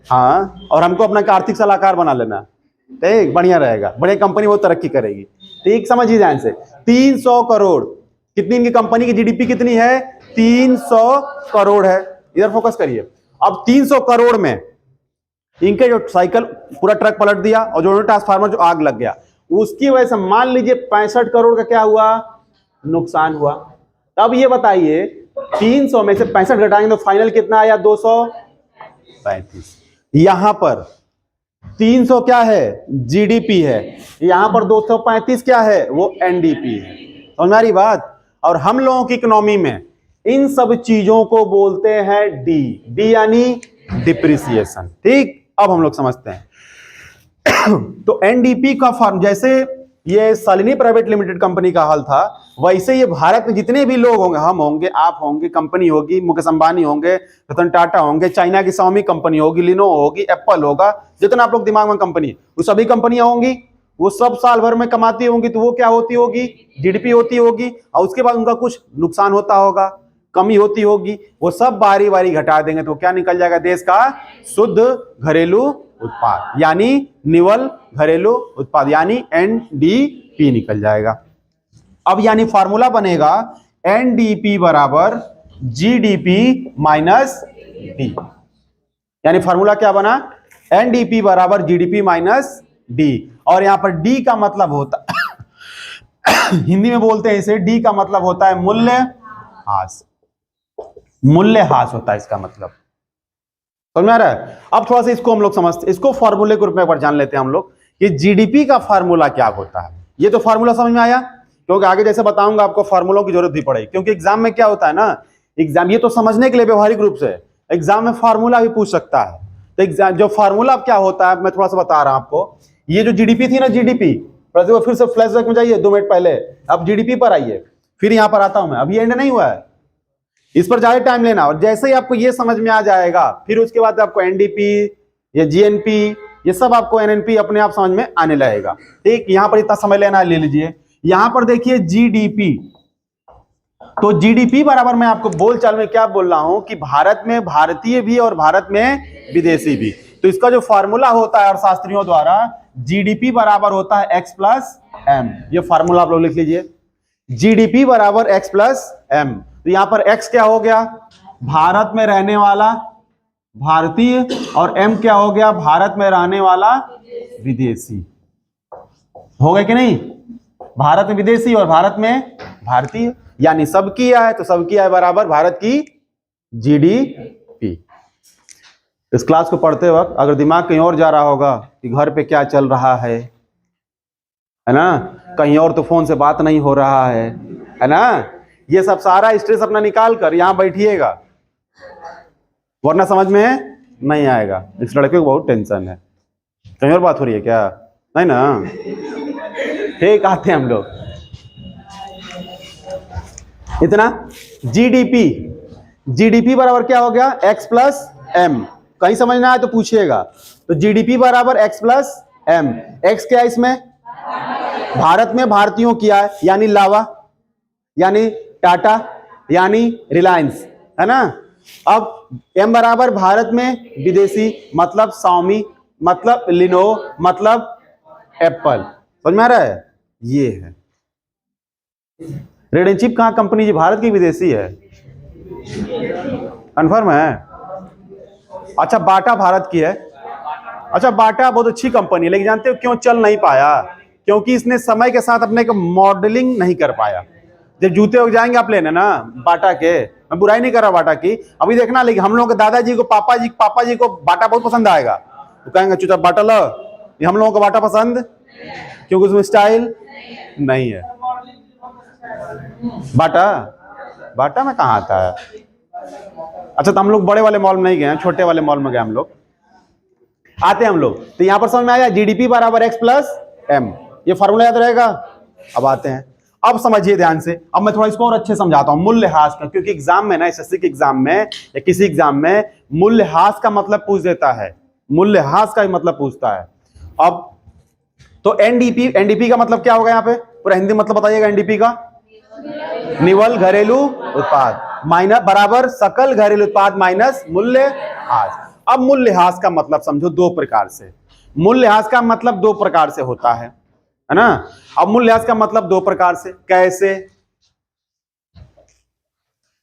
हाँ, और हमको अपना आर्थिक सलाहकार बना लेना, ठीक, बढ़िया रहेगा, बढ़िया कंपनी बहुत तरक्की करेगी। ठीक, समझिए ध्यान से। 300 करोड़, कितनी इनकी कंपनी की जीडीपी कितनी है? 300 करोड़ है। इधर फोकस करिए। अब 300 करोड़ में इनके जो साइकिल पूरा ट्रक पलट दिया और जो ट्रांसफार्मर जो आग लग गया, उसकी वजह से मान लीजिए 65 करोड़ का क्या हुआ? नुकसान हुआ। अब ये बताइए 300 में से 65 घटाएंगे तो फाइनल कितना आया? 235। यहां पर 300 क्या है? जीडीपी है। यहां पर 235 क्या है? वो एनडीपी है। समझ में आ रही बात? और हम लोगों की इकोनॉमी में इन सब चीजों को बोलते हैं डी यानी डिप्रिसिएशन। ठीक, अब हम लोग समझते हैं। तो एनडीपी का फॉर्म, जैसे ये शालिनी प्राइवेट लिमिटेड कंपनी का हाल था, वैसे ये भारत में जितने भी लोग होंगे, हम होंगे, आप होंगे, कंपनी होगी, मुकेश अंबानी होंगे, रतन टाटा होंगे, चाइना की Xiaomi कंपनी होगी, लिनोवो होगी, एप्पल होगा, जितना आप लोग दिमाग में कंपनी, वो सभी कंपनियां होंगी, वो सब साल भर में कमाती होंगी, तो वो क्या होती होगी? जीडीपी होती होगी। और उसके बाद उनका कुछ नुकसान होता होगा, कमी होती होगी, वो सब बारी बारी घटा देंगे, तो क्या निकल जाएगा? देश का शुद्ध घरेलू उत्पाद, यानी निवल घरेलू उत्पाद, यानी एनडीपी निकल जाएगा। अब यानी फॉर्मूला बनेगा एनडीपी बराबर जीडीपी माइनस डी। यानी फॉर्मूला क्या बना? एनडीपी बराबर जीडीपी माइनस डी। और यहां पर डी का मतलब होता हिंदी में बोलते हैं इसे, डी का मतलब होता है मूल्यह्रास। मूल्यह्रास होता है इसका मतलब, समझ में आ रहा है? अब थोड़ा सा इसको हम लोग समझते, इसको फॉर्मूले के रूप में एक बार जान लेते हैं हम लोग कि जीडीपी का फार्मूला क्या होता है। ये तो फार्मूला समझ में आया, क्योंकि आगे जैसे बताऊंगा आपको फार्मूलों की जरूरत भी पड़ेगी, क्योंकि एग्जाम में क्या होता है ना, एग्जाम ये तो समझने के लिए व्यवहारिक रूप से, एग्जाम में फार्मूला भी पूछ सकता है। तो एग्जाम जो फार्मूला क्या होता है मैं थोड़ा सा बता रहा हूं आपको। ये जो जीडीपी थी ना, जीडीपी, फिर से फ्लैशबैक में जाइए 2 मिनट पहले, अब जीडीपी पर आइए, फिर यहां पर आता हूं मैं। अभी एंड नहीं हुआ है, इस पर ज्यादा टाइम लेना, और जैसे ही आपको ये समझ में आ जाएगा, फिर उसके बाद आपको एनडीपी या जीएनपी, ये सब आपको एनएनपी अपने आप समझ में आने लगेगा। ठीक, यहां पर इतना समय लेना है, ले लीजिए। यहां पर देखिए जीडीपी, तो जीडीपी बराबर मैं आपको बोलचाल में क्या बोल रहा हूं कि भारत में भारतीय भी और भारत में विदेशी भी। तो इसका जो फॉर्मूला होता है अर्थशास्त्रियों द्वारा, जीडीपी बराबर होता है एक्स प्लस एम। ये फॉर्मूला आप लोग लिख लीजिए, जीडीपी बराबर एक्स प्लस एम। तो यहां पर एक्स क्या हो गया, भारत में रहने वाला भारतीय, और एम क्या हो गया, भारत में रहने वाला विदेशी। हो गए कि नहीं, भारत में विदेशी और भारत में भारतीय, यानी सबकी आय, तो सबकी आय बराबर भारत की जीडीपी। इस क्लास को पढ़ते वक्त अगर दिमाग कहीं और जा रहा होगा कि घर पे क्या चल रहा है ना, कहीं और तो फोन से बात नहीं हो रहा है ना, ये सब सारा स्ट्रेस अपना निकाल कर यहां बैठिएगा, वरना समझ में नहीं आएगा। इस लड़के को बहुत टेंशन है, कहीं और बात हो रही है क्या, नहीं ना। ठीक, आते हैं हम लोग। इतना जीडीपी, जीडीपी बराबर क्या हो गया, एक्स प्लस एम। कहीं समझना है तो पूछिएगा। तो जीडीपी बराबर एक्स प्लस एम। एक्स क्या है इसमें, भारत में भारतीयों की आय, यानी लावा, यानी टाटा, यानी रिलायंस, है ना। अब एम बराबर भारत में विदेशी, मतलब साउमी, मतलब लिनोवो, मतलब एप्पल। समझ में आ रहा है, ये है। रेड एंड चिप कहां कंपनी जी, भारत की विदेशी है, कंफर्म है। अच्छा, बाटा भारत की है। अच्छा, बाटा बहुत अच्छी कंपनी है, लेकिन जानते हो क्यों चल नहीं पाया, क्योंकि इसने समय के साथ अपने को मॉडलिंग नहीं कर पाया। जब जूते हो जाएंगे आप लेने ना बाटा के, मैं बुराई नहीं कर रहा बाटा की, अभी देखना, लेकिन हम लोगों के दादाजी को, पापा जी को बाटा बहुत पसंद आएगा, तो कहेंगे चुपचाप बाटा लो। ये हम लोगों को बाटा पसंद, क्योंकि उसमें स्टाइल नहीं है। बाटा में कहाँ आता है। अच्छा, तो हम लोग बड़े वाले मॉल में नहीं गए हैं, छोटे वाले मॉल में गए हम लोग। आते हैं हम लोग, तो यहां पर समझ में आया जीडीपी बराबर एक्स प्लस एम, ये फॉर्मूला याद रहेगा। अब आते हैं, अब समझिए ध्यान से, अब मैं थोड़ा इसको और अच्छे समझाता हूं मूल्यह्रास का, क्योंकि एग्जाम में ना, एसएससी के एग्जाम में या किसी एग्जाम में मूल्यह्रास का मतलब पूछ देता है, मूल्यह्रास का मतलब पूछता है। अब तो एनडीपी का मतलब क्या होगा, यहाँ पे पूरा हिंदी मतलब बताइएगा। एनडीपी का निवल घरेलू उत्पाद माइनस बराबर सकल घरेलू उत्पाद माइनस मूल्यह्रास। अब मूल्यह्रास का मतलब समझो दो प्रकार से, मूल्यह्रास का मतलब दो प्रकार से होता है ना। अब मूल्यह्रास का मतलब दो प्रकार से, कैसे,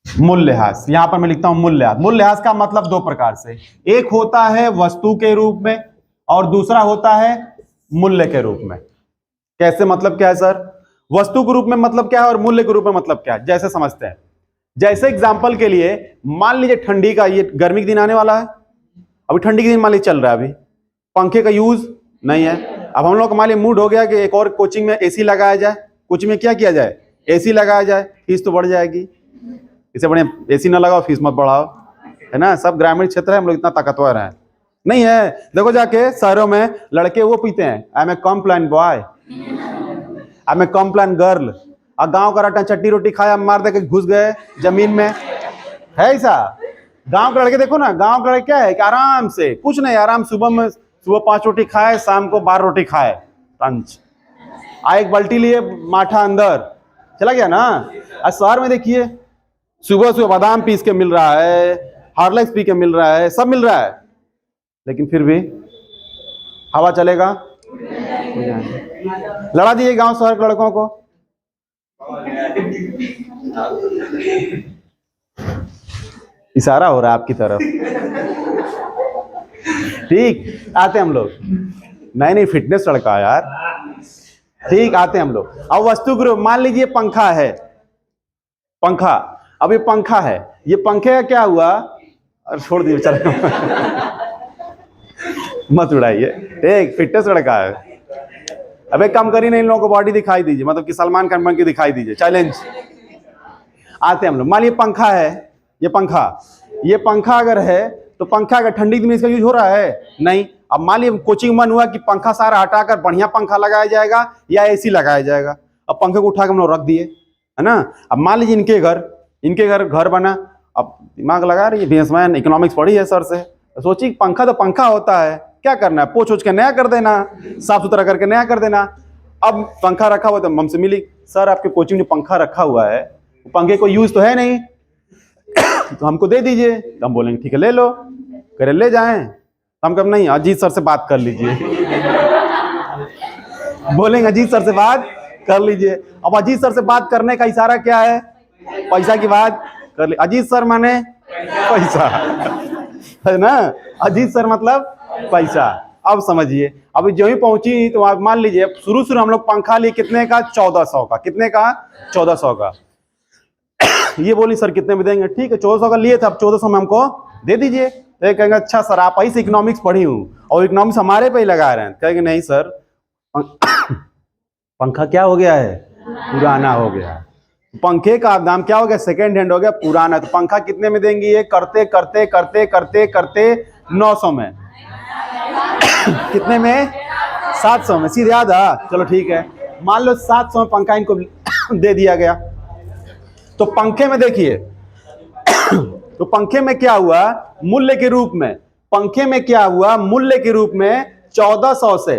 मूल्यह्रास, यहां पर मैं लिखता हूं मूल्यह्रास। मूल्यह्रास का मतलब दो प्रकार से, एक होता है वस्तु के रूप में और दूसरा होता है मूल्य के रूप में। कैसे, मतलब क्या है सर, वस्तु के रूप में मतलब क्या है और मूल्य के रूप में मतलब क्या है, जैसे समझते हैं। जैसे एग्जांपल के लिए मान लीजिए ठंडी का, ये गर्मी के दिन आने वाला है, अभी ठंडी के दिन मान लीजिए चल रहा है, अभी पंखे का यूज नहीं है। अब हम लोग का मान लीजिए मूड हो गया कि एक और कोचिंग में एसी लगाया जाए, कोचिंग में क्या किया जाए, एसी लगाया जाए, फीस तो बढ़ जाएगी, इससे बढ़िया एसी ना लगाओ, फीस मत बढ़ाओ, है ना। सब ग्रामीण क्षेत्र है, हम लोग इतना ताकतवर हैं नहीं है। देखो जाके शहरों में लड़के वो पीते हैं, I am a Complan boy, I am a Complan girl, और गांव का रट्टा चट्टी रोटी खाया, मार दे के घुस गए जमीन में, है ऐसा। गांव के लड़के देखो ना, गांव के लड़के क्या है कि आराम से, कुछ नहीं, आराम सुबह 5 रोटी खाए, शाम को 12 रोटी खाए, पंच एक बाल्टी लिए, माठा अंदर चला गया ना। आज शहर में देखिए, सुबह सुबह बादाम पीस के मिल रहा है, हॉर्लिक्स पी के मिल रहा है, सब मिल रहा है, लेकिन फिर भी हवा चलेगा, लड़ा दिए गांव शहर के लड़कों को। इशारा हो रहा है आपकी तरफ। ठीक, आते हम लोग, नहीं फिटनेस लड़का यार। ठीक, आते हम लोग। अब वस्तु ग्रुप, मान लीजिए पंखा है, पंखा, अब ये पंखा है, ये पंखे का क्या हुआ, और छोड़ दिए चलो मत उड़ाइए, एक फिटनेस लड़का है। अब एक काम करिए ना, इन लोगों को बॉडी दिखाई दीजिए, मतलब कि सलमान खान बन के दिखाई दीजिए, चैलेंज। आते हम लोग, मान लीजिए पंखा है, ये पंखा अगर है, तो पंखा अगर ठंडी दिन में इसका यूज हो रहा है नहीं। अब मान लीजिए कोचिंग मन हुआ कि पंखा सारा हटाकर बढ़िया पंखा लगाया जाएगा या एसी लगाया जाएगा, अब पंखे को उठा के हम लोग रख दिए, है ना। अब मान लीजिए इनके घर बना, अब दिमाग लगा रही है, बिजनेसमैन, इकोनॉमिक्स पढ़ी है सर से, तो सोची पंखा तो पंखा होता है, क्या करना है, पोछ के नया कर देना, साफ सुथरा करके नया कर देना। अब पंखा रखा हुआ तो हमसे मिली, सर आपके कोचिंग में पंखा रखा हुआ है, पंखे को यूज तो है नहीं, तो हमको दे दीजिए। तो हम बोलेंगे ठीक है ले लो, करे ले जाएं। हम कब नहीं, अजीत सर से बात कर लीजिए। बोलेंगे अजीत सर से बात कर लीजिए। अब अजीत सर से बात करने का इशारा क्या है? पैसा की बात कर ली। अजीत सर माने पैसा, है ना? अजीत सर मतलब पैसा। अब समझिए, अभी जो ही पहुंची तो आप मान लीजिए शुरू हम लोग पंखा लिए कितने का? 1400 का। कितने का? 1400 का। ये बोली सर कितने में देंगे? ठीक है 1400 का लिए थे, अब 1400 में हमको दे दीजिए। तो ये कहेंगे अच्छा सर आप ऐसे इकोनॉमिक्स पढ़ी हूँ और इकोनॉमिक्स हमारे पे ही लगा रहे हैं। कहेंगे नहीं सर, पंखा क्या हो गया है? पुराना हो गया। पंखे का दाम क्या हो गया? सेकेंड हैंड हो गया, पुराना। तो पंखा कितने में देंगी? ये करते करते करते करते करते 900 में। कितने में? 700 में। सीधे याद है? चलो ठीक है, मान लो 700 में पंखा इनको दे दिया गया। तो पंखे में देखिए, तो पंखे में क्या हुआ? मूल्य के रूप में, पंखे में क्या हुआ? मूल्य के रूप में 1400 से,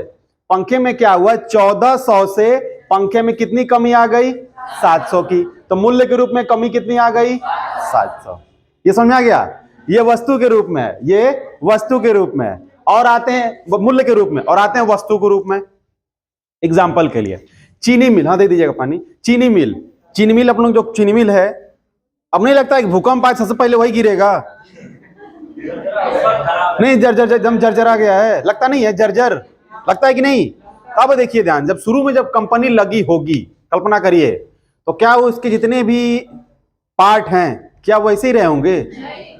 पंखे में क्या हुआ? 1400 से पंखे में कितनी कमी आ गई? 700 की। तो मूल्य के रूप में कमी कितनी आ गई? 700। ये समझ में आ गया? ये वस्तु के रूप में है, ये वस्तु के रूप में है। और आते हैं मूल्य के रूप में, और आते हैं वस्तु के रूप में। एग्जाम्पल के लिए चीनी मिल, हाँ दे दीजिएगा पानी। चीनी मिल, चीनी मिल अपन लोग जो चीनी मिल है, अब नहीं लगता है भूकंप आए सबसे पहले वही गिरेगा? नहीं, जर्जर जम जर्जरा गया है, लगता नहीं है? जर्जर लगता है कि नहीं? अब देखिए ध्यान, जब शुरू में जब कंपनी लगी होगी, कल्पना करिए, तो क्या वो उसके जितने भी पार्ट हैं क्या वो ऐसे ही रहे होंगे?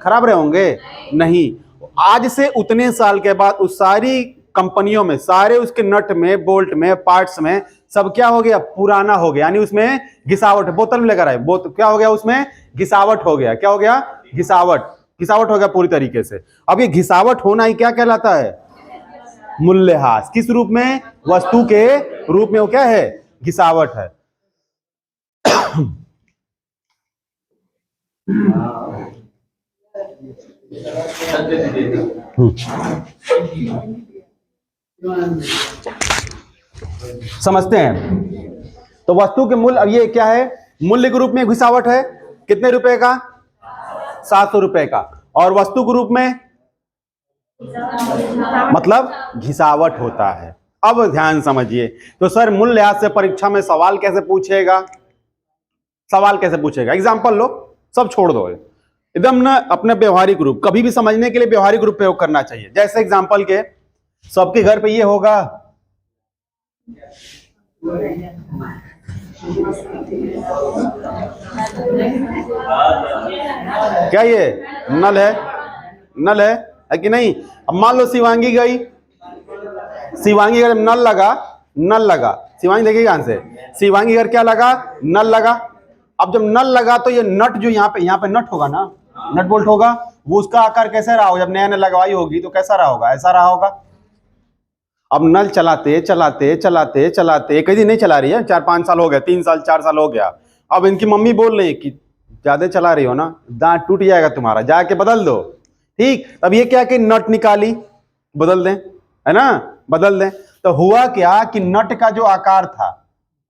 खराब रहे होंगे? नहीं। आज से उतने साल के बाद उस सारी कंपनियों में, सारे उसके नट में, बोल्ट में, पार्ट्स में सब क्या हो गया? पुराना हो गया। यानी उसमें घिसावट, बोतल में लेकर आए, क्या हो गया? उसमें घिसावट हो गया। क्या हो गया? घिसावट, घिसावट हो गया पूरी तरीके से। अब ये घिसावट होना ही क्या कहलाता है? मूल्यह्रास। किस रूप में? वस्तु के रूप में वो क्या है? घिसावट है। समझते हैं? तो वस्तु के मूल्य, अब ये क्या है? मूल्य के रूप में घिसावट है। कितने रुपए का? 700 रुपए का। और वस्तु के रूप में मतलब घिसावट होता है। अब ध्यान समझिए, तो सर मूल्यह्रास से परीक्षा में सवाल कैसे पूछेगा? सवाल कैसे पूछेगा? एग्जाम्पल लो, सब छोड़ दो, एकदम ना अपने व्यवहारिक रूप, कभी भी समझने के लिए व्यवहारिक रूप प्रयोग करना चाहिए। जैसे एग्जाम्पल के, सबके घर पे ये होगा, क्या ये नल है? नल है कि नहीं? अब मान लो शिवांगी गई, शिवांगी घर नल लगा, नल लगा, शिवांगी देखिए ध्यान से, शिवांगी घर क्या लगा? नल लगा। अब जब नल लगा तो ये नट जो यहाँ पे नट होगा ना, नट बोल्ट होगा, वो उसका आकार कैसे रहा होगा? जब नया नया लगवाई होगी तो कैसा रहा होगा? ऐसा रहा होगा। अब नल चलाते चलाते चलाते चलाते, कई दिन नहीं चला रही है, 4-5 साल हो गया, 3 साल 4 साल हो गया। अब इनकी मम्मी बोल रही है कि ज्यादा चला रही हो ना, दांत टूट जाएगा तुम्हारा, जाके बदल दो। ठीक, अब ये क्या कि नट निकाली, बदल दें, है ना? बदल दें। तो हुआ क्या कि नट का जो आकार था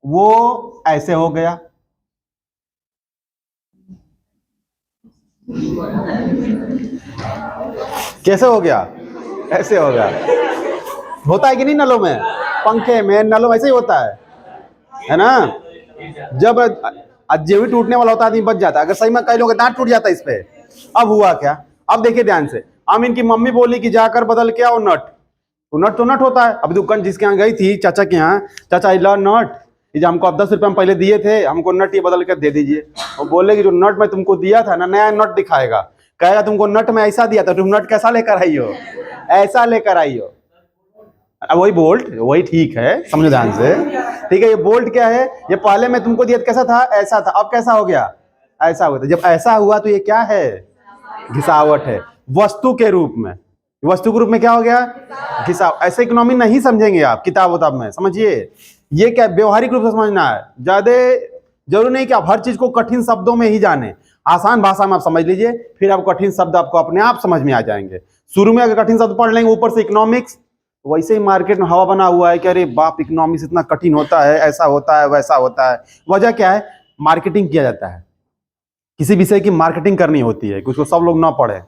वो ऐसे हो गया, कैसे हो गया? ऐसे हो गया। होता है कि नहीं? नलों में, पंखे में, नलों में ऐसे ही होता है ना? जब जो भी टूटने वाला होता है आदमी बच जाता है। अगर सही में कई लोग दांत टूट जाता है इस पे। अब हुआ क्या? अब देखिए ध्यान से, हम इनकी मम्मी बोली कि जाकर बदल के आओ नट। तो नट तो नट होता है। अब दुकान जिसके यहाँ गई थी, चाचा के यहाँ, चाचा ला नट, ये जो हमको अब 10 रुपये हम पहले दिए थे, हमको नट ये बदल कर दे दीजिए। वो बोले कि जो नट मैं तुमको दिया था ना, नया नट दिखाएगा, कहेगा तुमको नट में ऐसा दिया था, तुम नट कैसा लेकर आई हो? ऐसा लेकर आई हो। अब वही बोल्ट, वही ठीक है, समझो ध्यान से। ठीक है, ये बोल्ट क्या है? ये पहले मैं तुमको दिया कैसा था? ऐसा था। अब कैसा हो गया? ऐसा हुआ था। जब ऐसा हुआ तो ये क्या है? घिसावट है। वस्तु के रूप में, वस्तु के रूप में क्या हो गया? घिसाव। ऐसे इकोनॉमी नहीं समझेंगे आप किताब उताब में, समझिए। ये क्या व्यवहारिक रूप से समझना है। ज्यादा जरूरी नहीं कि आप हर चीज को कठिन शब्दों में ही जाने, आसान भाषा में आप समझ लीजिए, फिर आप कठिन शब्द आपको अपने आप समझ में आ जाएंगे। शुरू में अगर कठिन शब्द पढ़ लेंगे, ऊपर से इकोनॉमिक्स, वैसे ही मार्केट में हवा बना हुआ है कि अरे बाप इकोनॉमिक्स इतना कठिन होता है, ऐसा होता है, वैसा होता है। वजह क्या है? मार्केटिंग किया जाता है। किसी विषय की मार्केटिंग करनी होती है कि उसको सब लोग ना पढ़े,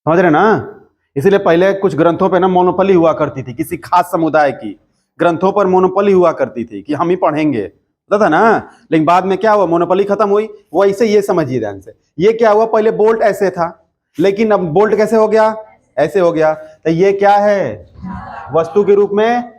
समझ रहे ना। इसलिए पहले कुछ ग्रंथों पे ना मोनोपोली हुआ करती थी, किसी खास समुदाय की ग्रंथों पर मोनोपोली हुआ करती थी कि हम ही पढ़ेंगे, पता था ना। लेकिन बाद में क्या हुआ, मोनोपोली खत्म हुई। वो ऐसे, ये समझिए ध्यान से, ये क्या हुआ, पहले बोल्ट ऐसे था, लेकिन अब बोल्ट कैसे हो गया, ऐसे हो गया। तो ये क्या है, वस्तु के रूप में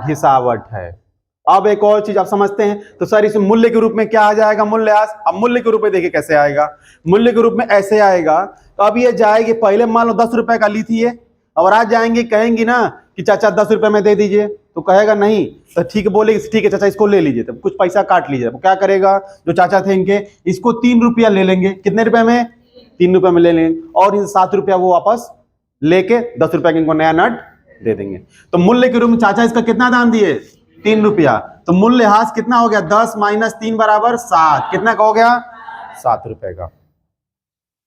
घिसावट है। अब एक और चीज आप समझते हैं तो सर इस मूल्य के रूप में क्या आ जाएगा, मूल्यह्रास। अब मूल्य के रूप में देखिए कैसे आएगा, मूल्य के रूप में ऐसे आएगा। तो अब ये जाएगी, पहले मान लो 10 रुपए का ली थी ये, और आज जाएंगे कहेंगी ना कि चाचा 10 रुपए में दे दीजिए, तो कहेगा नहीं, तो ठीक है, बोलेगी ठीक है चाचा इसको ले लीजिए, तो कुछ पैसा काट लीजिए। वो क्या करेगा, जो चाचा थे इनके, इसको 3 रुपया ले लेंगे, कितने रुपए में, 3 रुपए में ले लेंगे, और इन 7 रुपया वो वापस लेके 10 रुपया के इनको नया नट दे देंगे। तो मूल्य के रूप में चाचा इसका कितना दाम दिए, 3 रुपया। तो मूल्यह्रास कितना हो गया, 10 माइनस 3 बराबर 7, कितना का हो गया, 7 रुपए का।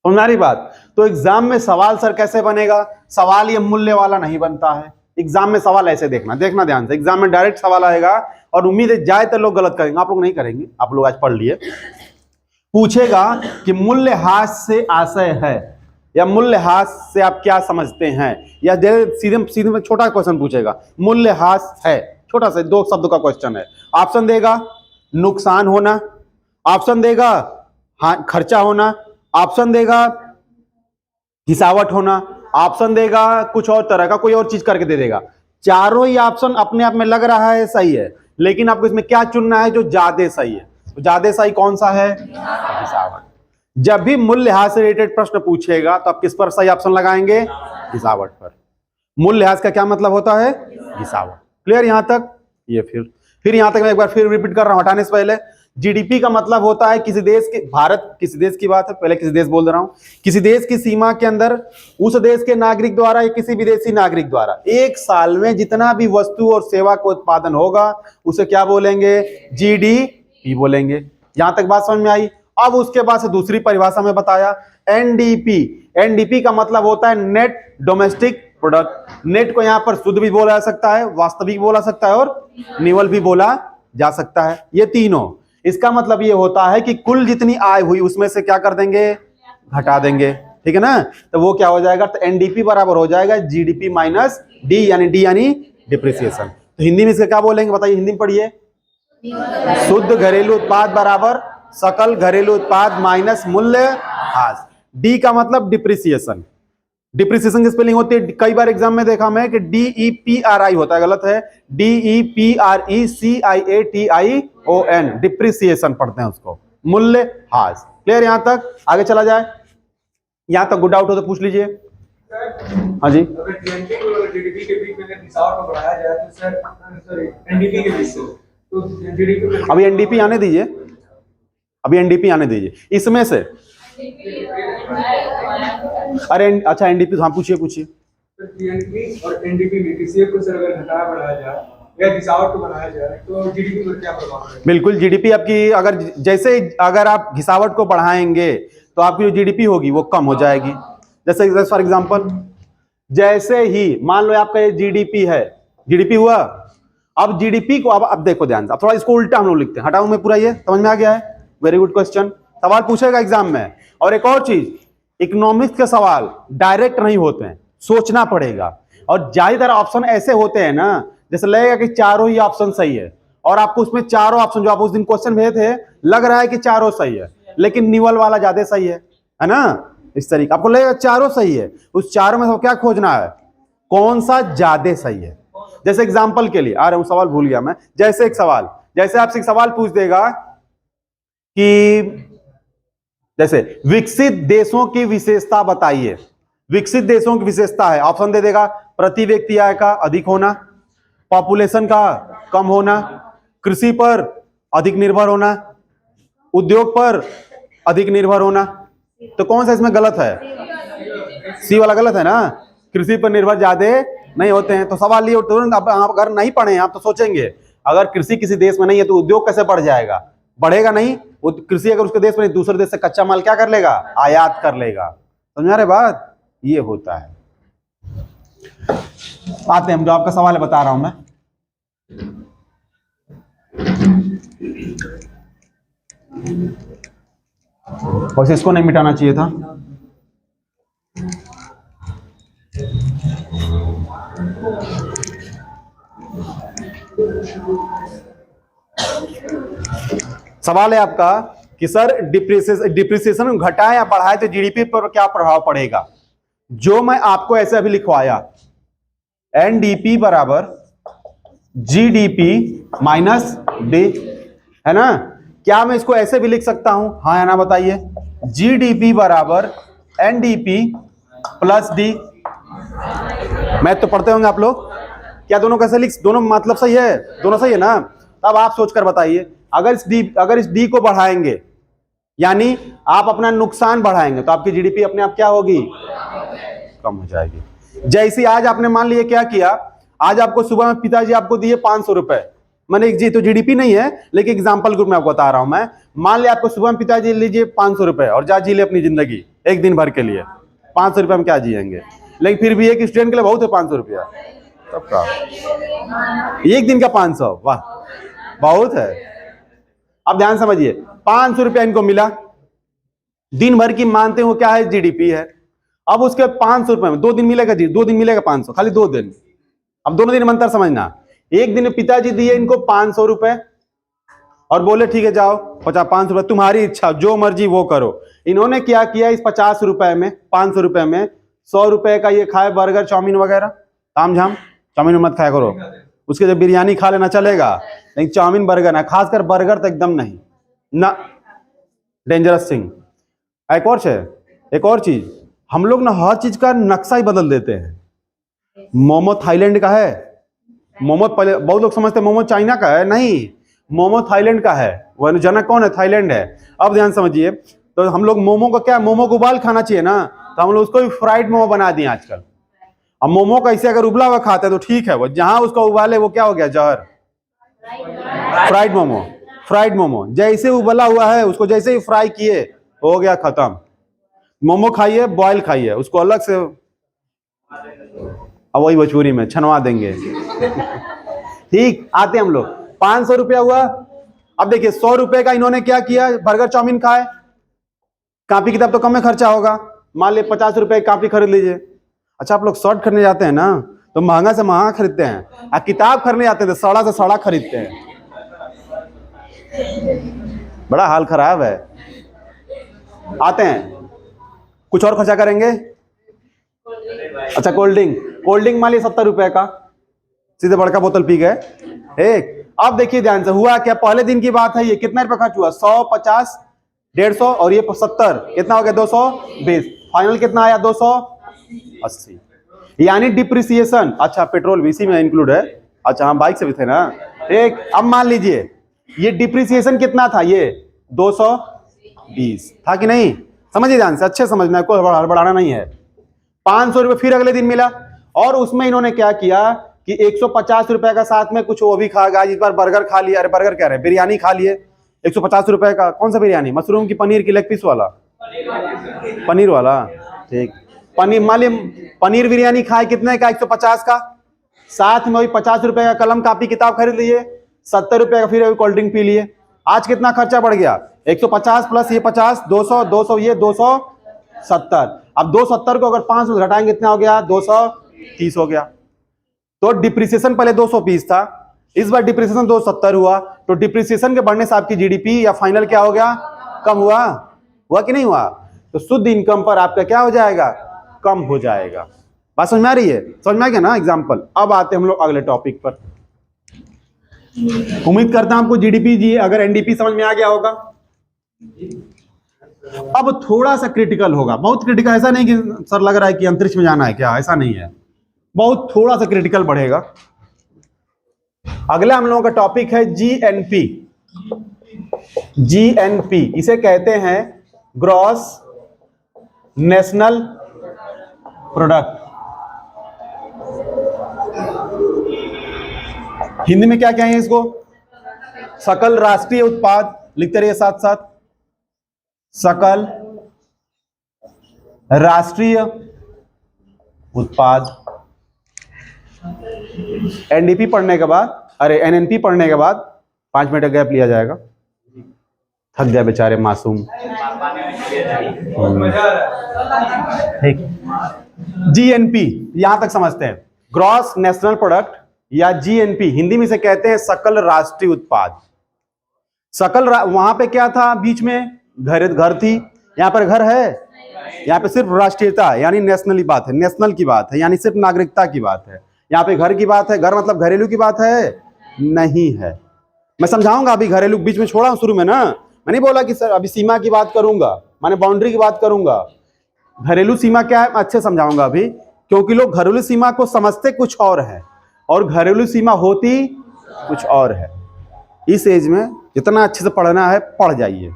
तुम्हारी बात। तो एग्जाम में सवाल सर कैसे बनेगा, सवाल ये मूल्य वाला नहीं बनता है। एग्जाम में सवाल ऐसे देखना ध्यान से, एग्जाम में डायरेक्ट सवाल आएगा, और उम्मीद है जाए तो लोग गलत करेंगे, आप लोग नहीं करेंगे, आप लोग आज पढ़ लिए। पूछेगा कि मूल्यह्रास से आशय है, या मूल्यह्रास से आप क्या समझते हैं, या सीधे सीधे में छोटा क्वेश्चन पूछेगा, मूल्यह्रास है, छोटा सा 2 शब्द का क्वेश्चन है। ऑप्शन देगा नुकसान होना, ऑप्शन देगा हाँ खर्चा होना, ऑप्शन देगा घिसावट होना, ऑप्शन देगा कुछ और तरह का कोई और चीज करके दे देगा। चारों ही ऑप्शन अपने आप में लग रहा है सही है, लेकिन आपको इसमें क्या चुनना है जो ज्यादा सही है। तो ज्यादा सही कौन सा है, घिसावट। जब भी मूल्यह्रास से रिलेटेड प्रश्न पूछेगा तो आप किस पर सही ऑप्शन लगाएंगे, घिसावट पर। मूल्यह्रास का क्या मतलब होता है, घिसावट। क्लियर यहां तक। ये फिर यहां तक मैं एक बार फिर रिपीट कर रहा हूं हटाने से पहले। जीडीपी का मतलब होता है किसी देश के, भारत किसी देश की बात है, पहले किसी देश बोल दे रहा हूं, किसी देश की सीमा के अंदर उस देश के नागरिक द्वारा या किसी विदेशी नागरिक द्वारा एक साल में जितना भी वस्तु और सेवा का उत्पादन होगा उसे क्या बोलेंगे, जीडीपी बोलेंगे। यहां तक बात समझ में आई। अब उसके बाद से दूसरी परिभाषा में बताया एनडीपी। एनडीपी का मतलब होता है नेट डोमेस्टिक प्रोडक्ट। नेट को यहां पर शुद्ध भी बोला जा सकता है, वास्तविक बोला सकता है, और निवल भी बोला जा सकता है, ये तीनों। इसका मतलब ये होता है कि कुल जितनी आय हुई उसमें से क्या कर देंगे, घटा देंगे, ठीक है ना। तो वो क्या हो जाएगा, तो एनडीपी बराबर हो जाएगा जीडीपी माइनस डी यानी डिप्रिसिएशन। तो हिंदी में इसका क्या बोलेंगे बताइए, हिंदी में पढ़िए। शुद्ध घरेलू उत्पाद बराबर सकल घरेलू उत्पाद माइनस मूल्यह्रास। डी का मतलब डिप्रिसिएशन। डिप्रिसिएशन की स्पेलिंग होती है, कई बार एग्जाम में देखा मैं कि DEPRI होता है, गलत है, DEPRECIATION, डिप्रिसिएशन पढ़ते हैं उसको, मूल्यह्रास। क्लियर यहां तक, आगे चला जाए। यहां तक गुड डाउट हो तो पूछ लीजिए। हाँ जी, जीडीपी के बीच में घिसावट को बढ़ाया जाए तो सर एनडीपी के बीच से तो जीडीपी, अभी एनडीपी आने दीजिए, अभी एनडीपी आने दीजिए इसमें से। अरे अच्छा एनडीपी, हाँ पूछिए जीडीपी और एनडीपी में किसी एक को सर अगर घटाया बढ़ाया जाए या घिसावट को बढ़ाया जाए तो जीडीपी पर क्या प्रभाव पड़ेगा। बिल्कुल, जीडीपी आपकी अगर आप घिसावट को बढ़ाएंगे तो आपकी जो जीडीपी होगी वो कम हो जाएगी। जैसे फॉर एग्जांपल, जैसे ही मान लो आपका ये जीडीपी है, जीडीपी हुआ, अब जीडीपी को अब देखो ध्यान से, अब थोड़ा इसको उल्टा हम लोग लिखते हैं, हटाऊं मैं पूरा, ये समझ में आ गया है। वेरी गुड क्वेश्चन, सवाल पूछेगा एग्जाम में। और एक और चीज, इकोनॉमिक्स के सवाल डायरेक्ट नहीं होते हैं, सोचना पड़ेगा। और ज्यादातर ऑप्शन ऐसे होते हैं ना, जैसे लगेगा कि चारों ही ऑप्शन सही है, और आपको उसमें चारों ऑप्शन जो आप उस दिन क्वेश्चन भेजे थे लग रहा है कि चारों सही है, लेकिन निवल वाला ज्यादा सही है ना। इस तरीके आपको लगेगा चारों सही है, उस चारों में से क्या खोजना है, कौन सा ज्यादा सही है। जैसे एग्जाम्पल के लिए आ रहा हूं, सवाल भूल गया मैं, जैसे एक सवाल, जैसे आपसे एक सवाल पूछ देगा कि जैसे विकसित देशों की विशेषता बताइए, विकसित देशों की विशेषता है, ऑप्शन दे देगा प्रति व्यक्ति आय का अधिक होना, पॉपुलेशन का कम होना, कृषि पर अधिक निर्भर होना, उद्योग पर अधिक निर्भर होना। तो कौन सा इसमें गलत है, सी वाला गलत है ना, कृषि पर निर्भर ज्यादा नहीं होते हैं। तो सवाल ये तुरंत, अब आप अगर नहीं पढ़े आप तो सोचेंगे अगर कृषि किसी देश में नहीं है तो उद्योग कैसे बढ़ जाएगा, बढ़ेगा नहीं। वो कृषि अगर उसके देश में नहीं, दूसरे देश से कच्चा माल क्या कर लेगा, आयात कर लेगा। समझ रहे बात, ये होता है। आते हैं, जो आपका सवाल है बता रहा हूं मैं। वैसे इसको नहीं मिटाना चाहिए था। सवाल है आपका कि सर डिप्रिसिएशन घटाए या बढ़ाए तो जीडीपी पर क्या प्रभाव पड़ेगा। जो मैं आपको ऐसे अभी लिखवाया, एनडीपी बराबर जीडीपी माइनस डी, है ना। क्या मैं इसको ऐसे भी लिख सकता हूं, हाँ या ना बताइए। जीडीपी बराबर एनडीपी प्लस डी। मैथ तो पढ़ते होंगे आप लोग, क्या दोनों कैसे लिख, दोनों मतलब सही है, दोनों सही है ना। तब आप सोचकर बताइए, अगर इस डी को बढ़ाएंगे यानी आप अपना नुकसान बढ़ाएंगे तो आपकी जीडीपी अपने आप क्या होगी, कम हो जाएगी। जैसे आज आपने मान लिया क्या किया, आज आपको सुबह में पिताजी आपको दिए 500 रुपए, मैंने जी तो जीडीपी नहीं है लेकिन एग्जांपल ग्रुप में आपको बता रहा हूं मैं। मान लिया आपको सुबह में पिताजी लीजिए 500 रुपए और जा जी ले अपनी जिंदगी एक दिन भर के लिए। 500 रुपए में क्या जिएंगे, लेकिन फिर भी एक स्टूडेंट के लिए बहुत है 500 रुपया। तब का एक दिन का 500, वाह बहुत है। अब ध्यान समझिए, 500 रुपया इनको मिला, दिन भर की मानते हो क्या है, जीडीपी है। अब उसके 500 रुपए में 2 दिन मिलेगा जी, 2 दिन मिलेगा 500, खाली 2 दिन। अब दोनों दिन में अंतर समझना। एक दिन पिताजी दिए इनको 500 रुपए और बोले ठीक है जाओ 500 रुपए तुम्हारी इच्छा, जो मर्जी वो करो। इन्होंने क्या किया, इस 50 रुपए में 500 रुपए में 100 रुपए का ये खाए बर्गर चाउमीन वगैरह, ताम झाम। चाउमीन मत खाया करो, उसके जब बिरयानी खा लेना चलेगा, लेकिन चाउमीन बर्गर ना, खासकर बर्गर तो एकदम नहीं ना, डेंजरस थिंग। एक और चीज, हम लोग ना हर चीज का नक्शा ही बदल देते हैं। मोमो थाईलैंड का है, मोमो पहले बहुत लोग समझते हैं मोमो चाइना का है, नहीं, मोमो थाईलैंड का है। वह जनक कौन है, थाईलैंड है। अब ध्यान समझिए, तो हम लोग मोमो को क्या, मोमो को उबाल खाना चाहिए ना, तो हम लोग उसको भी फ्राइड मोमो बना दिए आजकल। अब मोमो का इसे अगर उबला हुआ खाते हैं तो ठीक है, वो जहां उसको उबाले वो क्या हो गया, जहर। फ्राइड मोमो जैसे उबला हुआ है उसको जैसे ही फ्राई किए हो गया खत्म। मोमो खाइए, बॉयल खाइए, उसको अलग से अब वही भोजपुरी में छनवा देंगे। ठीक, आते हम लोग 500 रुपया हुआ। अब देखिए 100 रुपए का इन्होंने क्या किया, बर्गर चाउमीन खाए। कॉपी किताब तो कम में खर्चा होगा, मान ले 50 रुपए कॉपी खरीद लीजिए। अच्छा आप लोग शर्ट खरीदने जाते हैं ना तो महंगा से महंगा खरीदते हैं, और किताब खरीदने जाते हैं तो सड़ा से सड़ा खरीदते हैं। बड़ा हाल खराब है। आते हैं, कुछ और खर्चा करेंगे। अच्छा कोल्ड ड्रिंक मान लीजिए 70 रुपए का, सीधे बड़का बोतल पी गए एक। अब देखिए ध्यान से, हुआ क्या, पहले दिन की बात है, ये कितना रुपए खर्च हुआ, 100, 50, 150 और ये 70, कितना हो गया 220। फाइनल कितना आया, 280। यानी डिप्रिसिएशन, अच्छा पेट्रोल भी इसी में इंक्लूड है, अच्छा हम बाइक से भी थे ना एक। अब मान लीजिए ये डिप्रिसिएशन कितना था, ये 220 था कि नहीं, समझिए ध्यान से, अच्छे समझना है, कोई हड़बड़ाना नहीं है। 500 रुपए फिर अगले दिन मिला, और उसमें इन्होंने क्या किया कि 150 रुपए का साथ में कुछ वो भी खा गया, इस बार बर्गर खा लिया, अरे बर्गर कह रहे हैं, बिरयानी खा लिए 150 रुपए का। कौन सा बिरयानी, मशरूम की, पनीर की, लेग पीस वाला, पनीर वाला, ठीक। पनीर मान लीजिए पनीर बिरयानी खाए, कितने का, 150 का, साथ में वही 50 रुपए का कलम कापी किताब खरीद लिए, 70 रुपए का फिर अभी कोल्ड ड्रिंक पी लिए। आज कितना खर्चा बढ़ गया, 150 प्लस ये 50, 200, 200 ये 270। अब 270 को अगर 5 में घटाएंगे कितना हो गया, 230 हो गया। तो डिप्रिसिएशन पहले 220 था, इस बार डिप्रिसिएशन 270 हुआ, तो डिप्रिसिएशन के बढ़ने से आपकी जीडीपी या फाइनल क्या हो गया, कम हुआ कि नहीं हुआ। तो शुद्ध इनकम पर आपका क्या हो जाएगा, कम हो जाएगा। बात समझ में आ रही है, समझ में आ गया ना एग्जाम्पल। अब आते हैं हम लोग अगले टॉपिक पर। उम्मीद करता हूं आपको जीडीपी जी अगर एनडीपी समझ में आ गया होगा। अब थोड़ा सा क्रिटिकल होगा, बहुत क्रिटिकल, ऐसा नहीं कि सर लग रहा है कि अंतरिक्ष में जाना है क्या, ऐसा नहीं है, बहुत थोड़ा सा क्रिटिकल बढ़ेगा। अगला हम लोगों का टॉपिक है जीएनपी। जीएनपी इसे कहते हैं ग्रॉस नेशनल प्रोडक्ट। हिंदी में क्या कहेंगे इसको, सकल राष्ट्रीय उत्पाद, लिखते रहिए साथ साथ, सकल राष्ट्रीय उत्पाद। एनडीपी पढ़ने के बाद, अरे एनएनपी पढ़ने के बाद 5 मिनट का गैप लिया जाएगा, थक गए बेचारे मासूम। मजा आ रहा है। ठीक, जीएनपी यहां तक समझते हैं, ग्रॉस नेशनल प्रोडक्ट या जीएनपी हिंदी में से कहते हैं सकल राष्ट्रीय उत्पाद। वहां पे क्या था बीच में, घर थी, यहाँ पर घर है, यहाँ पे सिर्फ राष्ट्रीयता यानी नेशनली बात है, नेशनल की बात है यानी सिर्फ नागरिकता की बात है। यहाँ पे घर की बात है, घर मतलब घरेलू की बात है नहीं है। मैं समझाऊंगा, अभी घरेलू बीच में छोड़ा हूं शुरू में ना, मैं नहीं बोला कि सर अभी सीमा की बात करूंगा, माने बाउंड्री की बात करूंगा। घरेलू सीमा क्या है अच्छे समझाऊंगा अभी, क्योंकि लोग घरेलू सीमा को समझते कुछ और है और घरेलू सीमा होती कुछ और है। इस एज में जितना अच्छे से पढ़ना है पढ़ जाइए।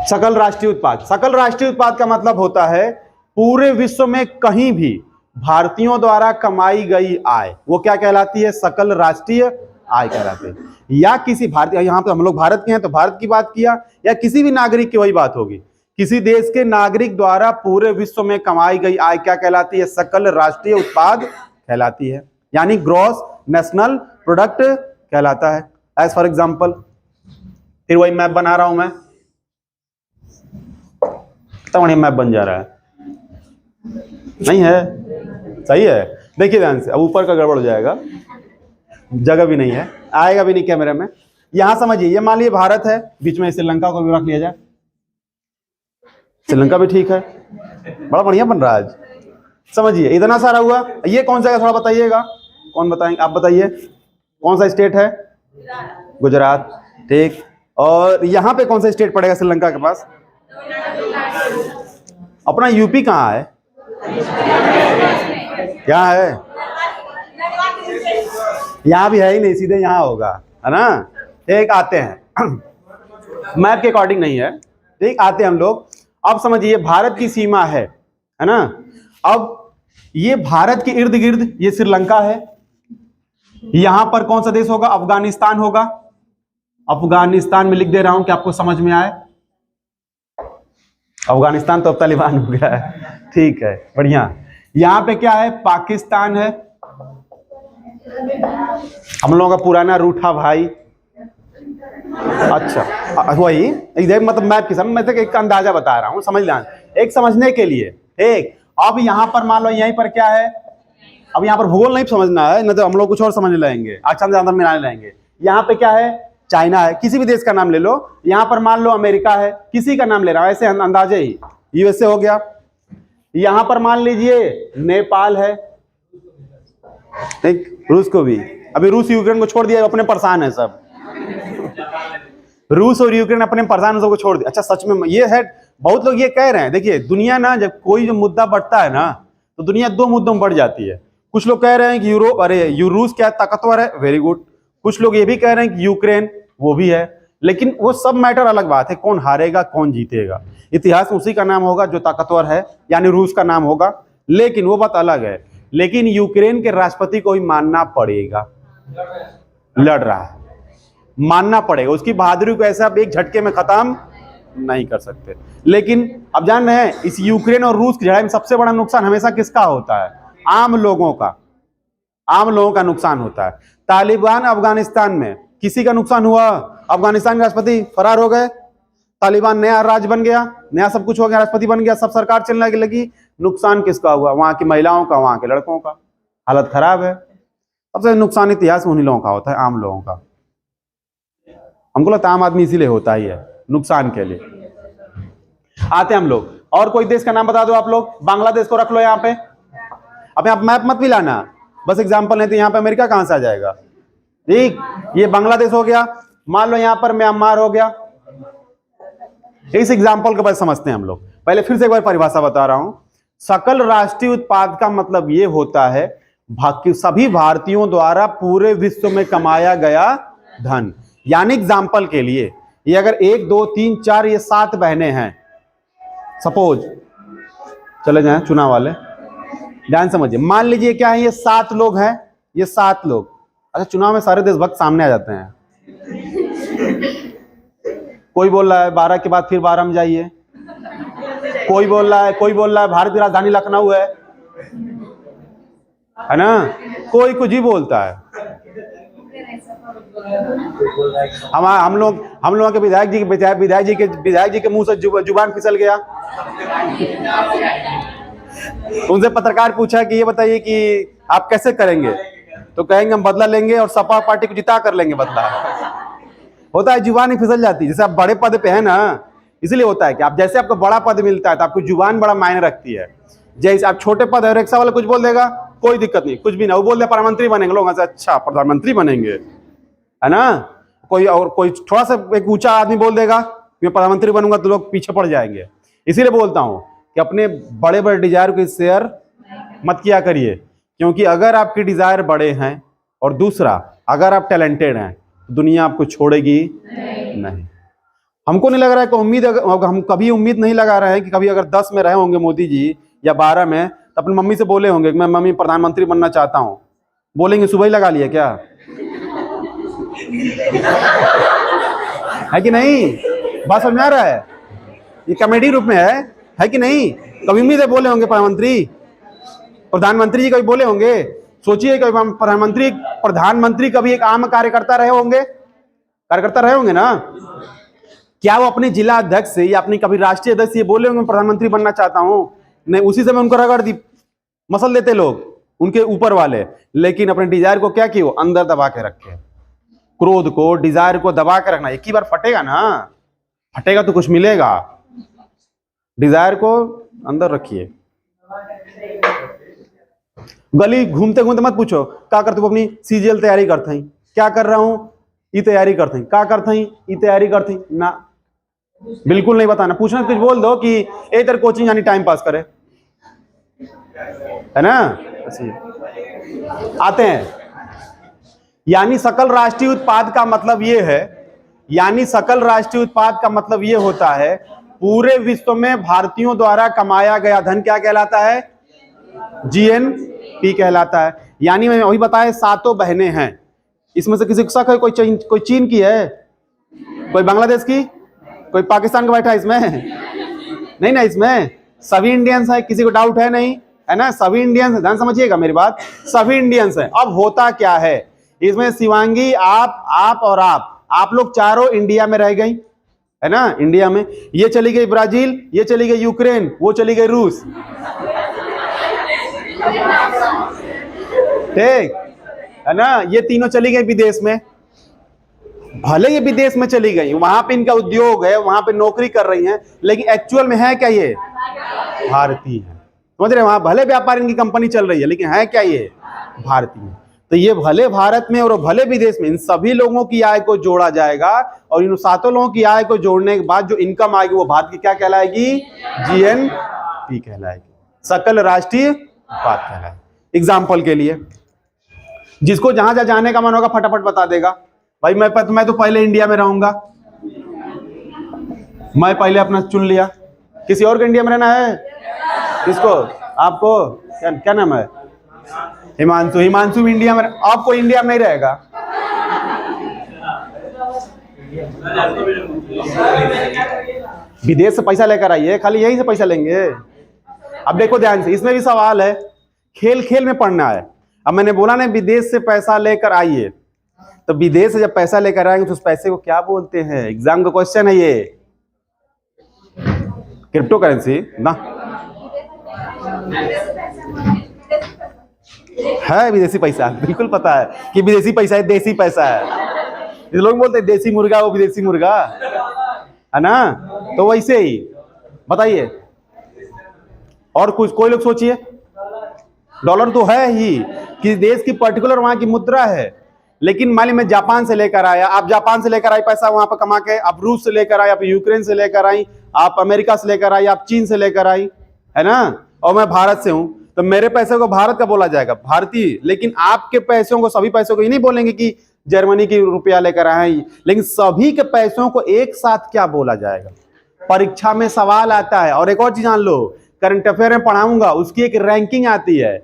सकल राष्ट्रीय उत्पाद, सकल राष्ट्रीय उत्पाद का मतलब होता है पूरे विश्व में कहीं भी भारतीयों द्वारा कमाई गई आय, वो क्या कहलाती है, सकल राष्ट्रीय आय कहलाती है। या किसी भारतीय, यहां पे हम लोग भारत के हैं तो भारत की बात किया, या किसी भी नागरिक की वही बात होगी, किसी देश के नागरिक द्वारा पूरे विश्व में कमाई गई आय क्या कहलाती है, सकल राष्ट्रीय उत्पाद कहलाती है, यानी ग्रॉस नेशनल प्रोडक्ट कहलाता है। एज फॉर एग्जाम्पल, फिर वही मैप बना रहा हूं मैं, तो बढ़िया मैप बन जा रहा है, नहीं है, सही है, देखिए ध्यान से, अब ऊपर का गड़बड़ हो जाएगा, जगह भी नहीं है, आएगा भी नहीं कैमरे में। यहां समझिए, ये मान लीजिए भारत है, बीच में श्रीलंका को भी रख लिया जाए, श्रीलंका भी ठीक है, बड़ा बढ़िया बन रहा है आज। समझिए इतना सारा हुआ, ये कौन सा है थोड़ा बताइएगा, कौन बताएंगे, आप बताइए कौन सा स्टेट है, गुजरात, ठीक। और यहां पे कौन सा स्टेट पड़ेगा श्रीलंका के पास, अपना यूपी कहाँ है, क्या है, यहां भी है ही नहीं, सीधे यहां होगा, है ना। ठीक, आते हैं, मैप के अकॉर्डिंग नहीं है, ठीक, आते हैं हम लोग। अब समझिए भारत की सीमा है ना, अब ये भारत के इर्द गिर्द ये श्रीलंका है, यहां पर कौन सा देश होगा, अफगानिस्तान होगा। अफगानिस्तान में लिख दे रहा हूं कि आपको समझ में आए, अफगानिस्तान तो अब तालिबान हो गया है, ठीक है, बढ़िया। यहां पे क्या है, पाकिस्तान है, हम लोगों का पुराना रूठा भाई। अच्छा वही मतलब मैप की समझ, मैं तो एक अंदाजा बता रहा हूं, समझ लें, एक समझने के लिए, ठीक। अब यहां पर मान लो यहीं पर क्या है, अब यहां पर भूगोल नहीं समझना है, न तो हम लोग कुछ और समझ लेंगे, अच्छा ज्यादा मिलाने लेंगे। यहां पे क्या है, चाइना है, किसी भी देश का नाम ले लो, यहां पर मान लो अमेरिका है, किसी का नाम ले रहा हूं ऐसे अंदाजे ही, यूएसए हो गया। यहां पर मान लीजिए नेपाल है, ठीक, रूस को भी, अभी रूस यूक्रेन को छोड़ दिया, अपने परेशान है सब, रूस और यूक्रेन अपने परेशान सबको छोड़ दिया। अच्छा सच में ये है, बहुत लोग ये कह रहे हैं, देखिए दुनिया ना जब कोई जो मुद्दा बढ़ता है ना तो दुनिया दो मुद्दों में बढ़ जाती है। कुछ लोग कह रहे हैं कि यूरोप, अरे रूस क्या ताकतवर है, वेरी गुड। कुछ लोग ये भी कह रहे हैं कि यूक्रेन वो भी है, लेकिन वो सब मैटर अलग बात है, कौन हारेगा कौन जीतेगा, इतिहास में उसी का नाम होगा जो ताकतवर है, यानी रूस का नाम होगा, लेकिन वो बात अलग है। लेकिन यूक्रेन के राष्ट्रपति को ही मानना पड़ेगा, लड़ रहा है, मानना पड़ेगा, उसकी बहादुरी को ऐसा आप एक झटके में खत्म नहीं कर सकते। लेकिन अब जान रहे हैं, इस यूक्रेन और रूस की लड़ाई में सबसे बड़ा नुकसान हमेशा किसका होता है, आम लोगों का, आम लोगों का नुकसान होता है। तालिबान अफगानिस्तान में किसी का नुकसान हुआ, अफगानिस्तान के राष्ट्रपति फरार हो गए, तालिबान नया राज्य बन गया, नया सब कुछ हो गया, राष्ट्रपति बन गया, सब सरकार चलने लगी, नुकसान किसका हुआ, वहां की महिलाओं का, वहां के लड़कों का, हालत खराब है। सबसे नुकसान इतिहास में उन्हीं लोगों का होता है, आम लोगों का। हमको लगता है आम आदमी इसीलिए होता ही है, नुकसान के लिए। आते हैं हम लोग, और कोई देश का नाम बता दो आप लोग, बांग्लादेश को रख लो यहाँ पे, अब यहाँ मैप मत भी लाना, बस एग्जाम्पल नहीं तो यहाँ पे अमेरिका कहां से आ जाएगा, ठीक। ये बांग्लादेश हो गया, मान लो यहाँ पर म्यांमार हो गया। इस एग्जाम्पल के बाद समझते हैं हम लोग, पहले फिर से एक बार परिभाषा बता रहा हूं। सकल राष्ट्रीय उत्पाद का मतलब ये होता है सभी भारतीयों द्वारा पूरे विश्व में कमाया गया धन। यानी एग्जाम्पल के लिए, ये अगर 1 2 3 4 ये 7 बहनें हैं, सपोज चले जाएं चुनाव वाले, ध्यान समझिए, मान लीजिए क्या है, ये 7 लोग हैं, ये 7 लोग, अच्छा चुनाव में सारे देशभक्त सामने आ जाते हैं, कोई बोल रहा है 12 के बाद फिर 12 में जाइए, कोई बोल रहा है भारत की राजधानी लखनऊ है ना, कोई कुछ ही बोलता है, हम लोगों के विधायक जी के मुंह से जुबान फिसल गया। उनसे पत्रकार पूछा कि ये बताइए कि आप कैसे करेंगे, तो कहेंगे हम बदला लेंगे और सपा पार्टी को जिता कर लेंगे बदला। होता है जुबान ही फिसल जाती है। जैसे आप बड़े पद पे है ना, इसलिए होता है कि आप जैसे आपको बड़ा पद मिलता है तो आपकी जुबान बड़ा मायने रखती है। जैसे आप छोटे पद है, रिक्शा वाला कुछ बोल देगा, कोई दिक्कत नहीं, कुछ भी ना, वो बोल दे प्रधानमंत्री बनेंगे, लोग अच्छा प्रधानमंत्री बनेंगे, है ना। कोई थोड़ा सा एक ऊंचा आदमी बोल देगा मैं प्रधानमंत्री बनूंगा, तो लोग पीछे पड़ जाएंगे। इसीलिए बोलता हूं कि अपने बड़े बड़े डिजायर को शेयर मत किया करिए, क्योंकि अगर आपके डिजायर बड़े हैं और दूसरा अगर आप टैलेंटेड हैं, दुनिया आपको छोड़ेगी नहीं। हमको नहीं लग रहा है कि हम कभी उम्मीद नहीं लगा रहे हैं कि कभी अगर 10 में रहे होंगे मोदी जी या 12 में, तो अपनी मम्मी से बोले होंगे कि मैं मम्मी प्रधानमंत्री बनना चाहता हूं, बोलेंगे सुबह ही लगा लिया क्या? है कि नहीं? बात समझ में आ रहा है? ये कॉमेडी रूप में है कि नहीं? कभी उम्मीद है बोले होंगे प्रधानमंत्री जी कभी बोले होंगे? सोचिए कभी प्रधानमंत्री कभी एक आम कार्यकर्ता रहे होंगे ना? क्या वो अपने जिला अध्यक्ष से या अपनी कभी राष्ट्रीय अध्यक्ष ये बोले होंगे प्रधानमंत्री बनना चाहता हूं? नहीं, उसी समय उनको रगड़ दी, मसल देते लोग उनके ऊपर वाले। लेकिन अपने डिजायर को क्या किए, वो अंदर दबा के रखे। क्रोध को, डिजायर को दबा के रखना। एक ही बार फटेगा ना, फटेगा तो कुछ मिलेगा। डिजायर को अंदर रखिए। गली घूमते घूमते मत पूछो क्या करते हो, अपनी सीजीएल तैयारी करते हैं, क्या कर रहा हूं, ये तैयारी करते हैं, क्या करते हैं, ये तैयारी करते हैं ना, बिल्कुल नहीं बताना। पूछना कुछ बोल दो कि ए तेरे कोचिंग यानी टाइम पास करे, है ना। आते हैं, यानी सकल राष्ट्रीय उत्पाद का मतलब ये है, यानी सकल राष्ट्रीय उत्पाद का मतलब ये होता है पूरे विश्व में भारतीयों द्वारा कमाया गया धन क्या कहलाता है? जीएनपी कहलाता है। यानी मैं वही बताया 7 बहनें हैं, इसमें से किसी को शक है कोई चीन की है, कोई बांग्लादेश की, कोई पाकिस्तान का बैठा है इसमें? नहीं ना, इसमें सभी इंडियंस है, किसी को डाउट है नहीं, है ना। सभी इंडियंस, ध्यान समझिएगा मेरी बात, सभी इंडियंस है। अब होता क्या है इसमें, शिवांगी, आप और आप लोग चारों इंडिया में रह गई, है ना। इंडिया में ये चली गई ब्राजील, ये चली गई यूक्रेन, वो चली गई रूस, ठीक है ना। ये तीनों चली गई विदेश में। भले ये विदेश में चली गई, वहां पे इनका उद्योग है, वहां पे नौकरी कर रही हैं, लेकिन एक्चुअल में है क्या, ये भारतीय है। समझ रहे, वहां भले व्यापार इनकी कंपनी चल रही है, लेकिन है क्या, ये भारतीय है। तो ये भले भारत में और भले विदेश में, इन सभी लोगों की आय को जोड़ा जाएगा, और इन 7 लोगों की आय को जोड़ने के बाद जो इनकम आएगी वो भारत की क्या कहलाएगी? जीएनपी कहलाएगी, सकल राष्ट्रीय उत्पाद कहलाएगी। एग्जाम्पल के लिए, जिसको जहां जहां जाने का मन होगा फटाफट बता देगा, भाई मैं तो पहले इंडिया में रहूंगा, मैं पहले अपना चुन लिया। किसी और को इंडिया में रहना है? किसको? आपको? क्या नाम है? हिमांशु इंडिया में, आपको इंडिया में नहीं रहेगा। विदेश से पैसा लेकर आइए, खाली यहीं से पैसा लेंगे। अब देखो ध्यान से, इसमें भी सवाल है, खेल खेल में पढ़ना है। अब मैंने बोला ना विदेश से पैसा लेकर आइए, तो विदेश से जब पैसा लेकर आएंगे तो उस पैसे को क्या बोलते हैं? एग्जाम का क्वेश्चन है ये, क्रिप्टो करेंसी ना है, विदेशी पैसा, बिल्कुल पता है कि विदेशी पैसा है, देसी पैसा है। लोग बोलते हैं देसी मुर्गा, वो विदेशी मुर्गा है ना। तो वैसे ही बताइए, और कुछ कोई लोग सोचिए। डॉलर तो है ही कि देश की पर्टिकुलर वहां की मुद्रा है, लेकिन मान ली मैं जापान से लेकर आया, आप जापान से लेकर आई पैसा वहां पर कमा के, आप रूस से लेकर आई, आप यूक्रेन से लेकर आई, आप अमेरिका से लेकर आई, आप चीन से लेकर आई, है ना, और मैं भारत से हूं, तो मेरे पैसे को भारत का बोला जाएगा, भारतीय। लेकिन आपके पैसों को, सभी पैसों को ये नहीं बोलेंगे कि जर्मनी की रुपया लेकर आए, लेकिन सभी के पैसों को एक साथ क्या बोला जाएगा? परीक्षा में सवाल आता है। और एक और चीज जान लो, करंट अफेयर में पढ़ाऊंगा, उसकी एक रैंकिंग आती है।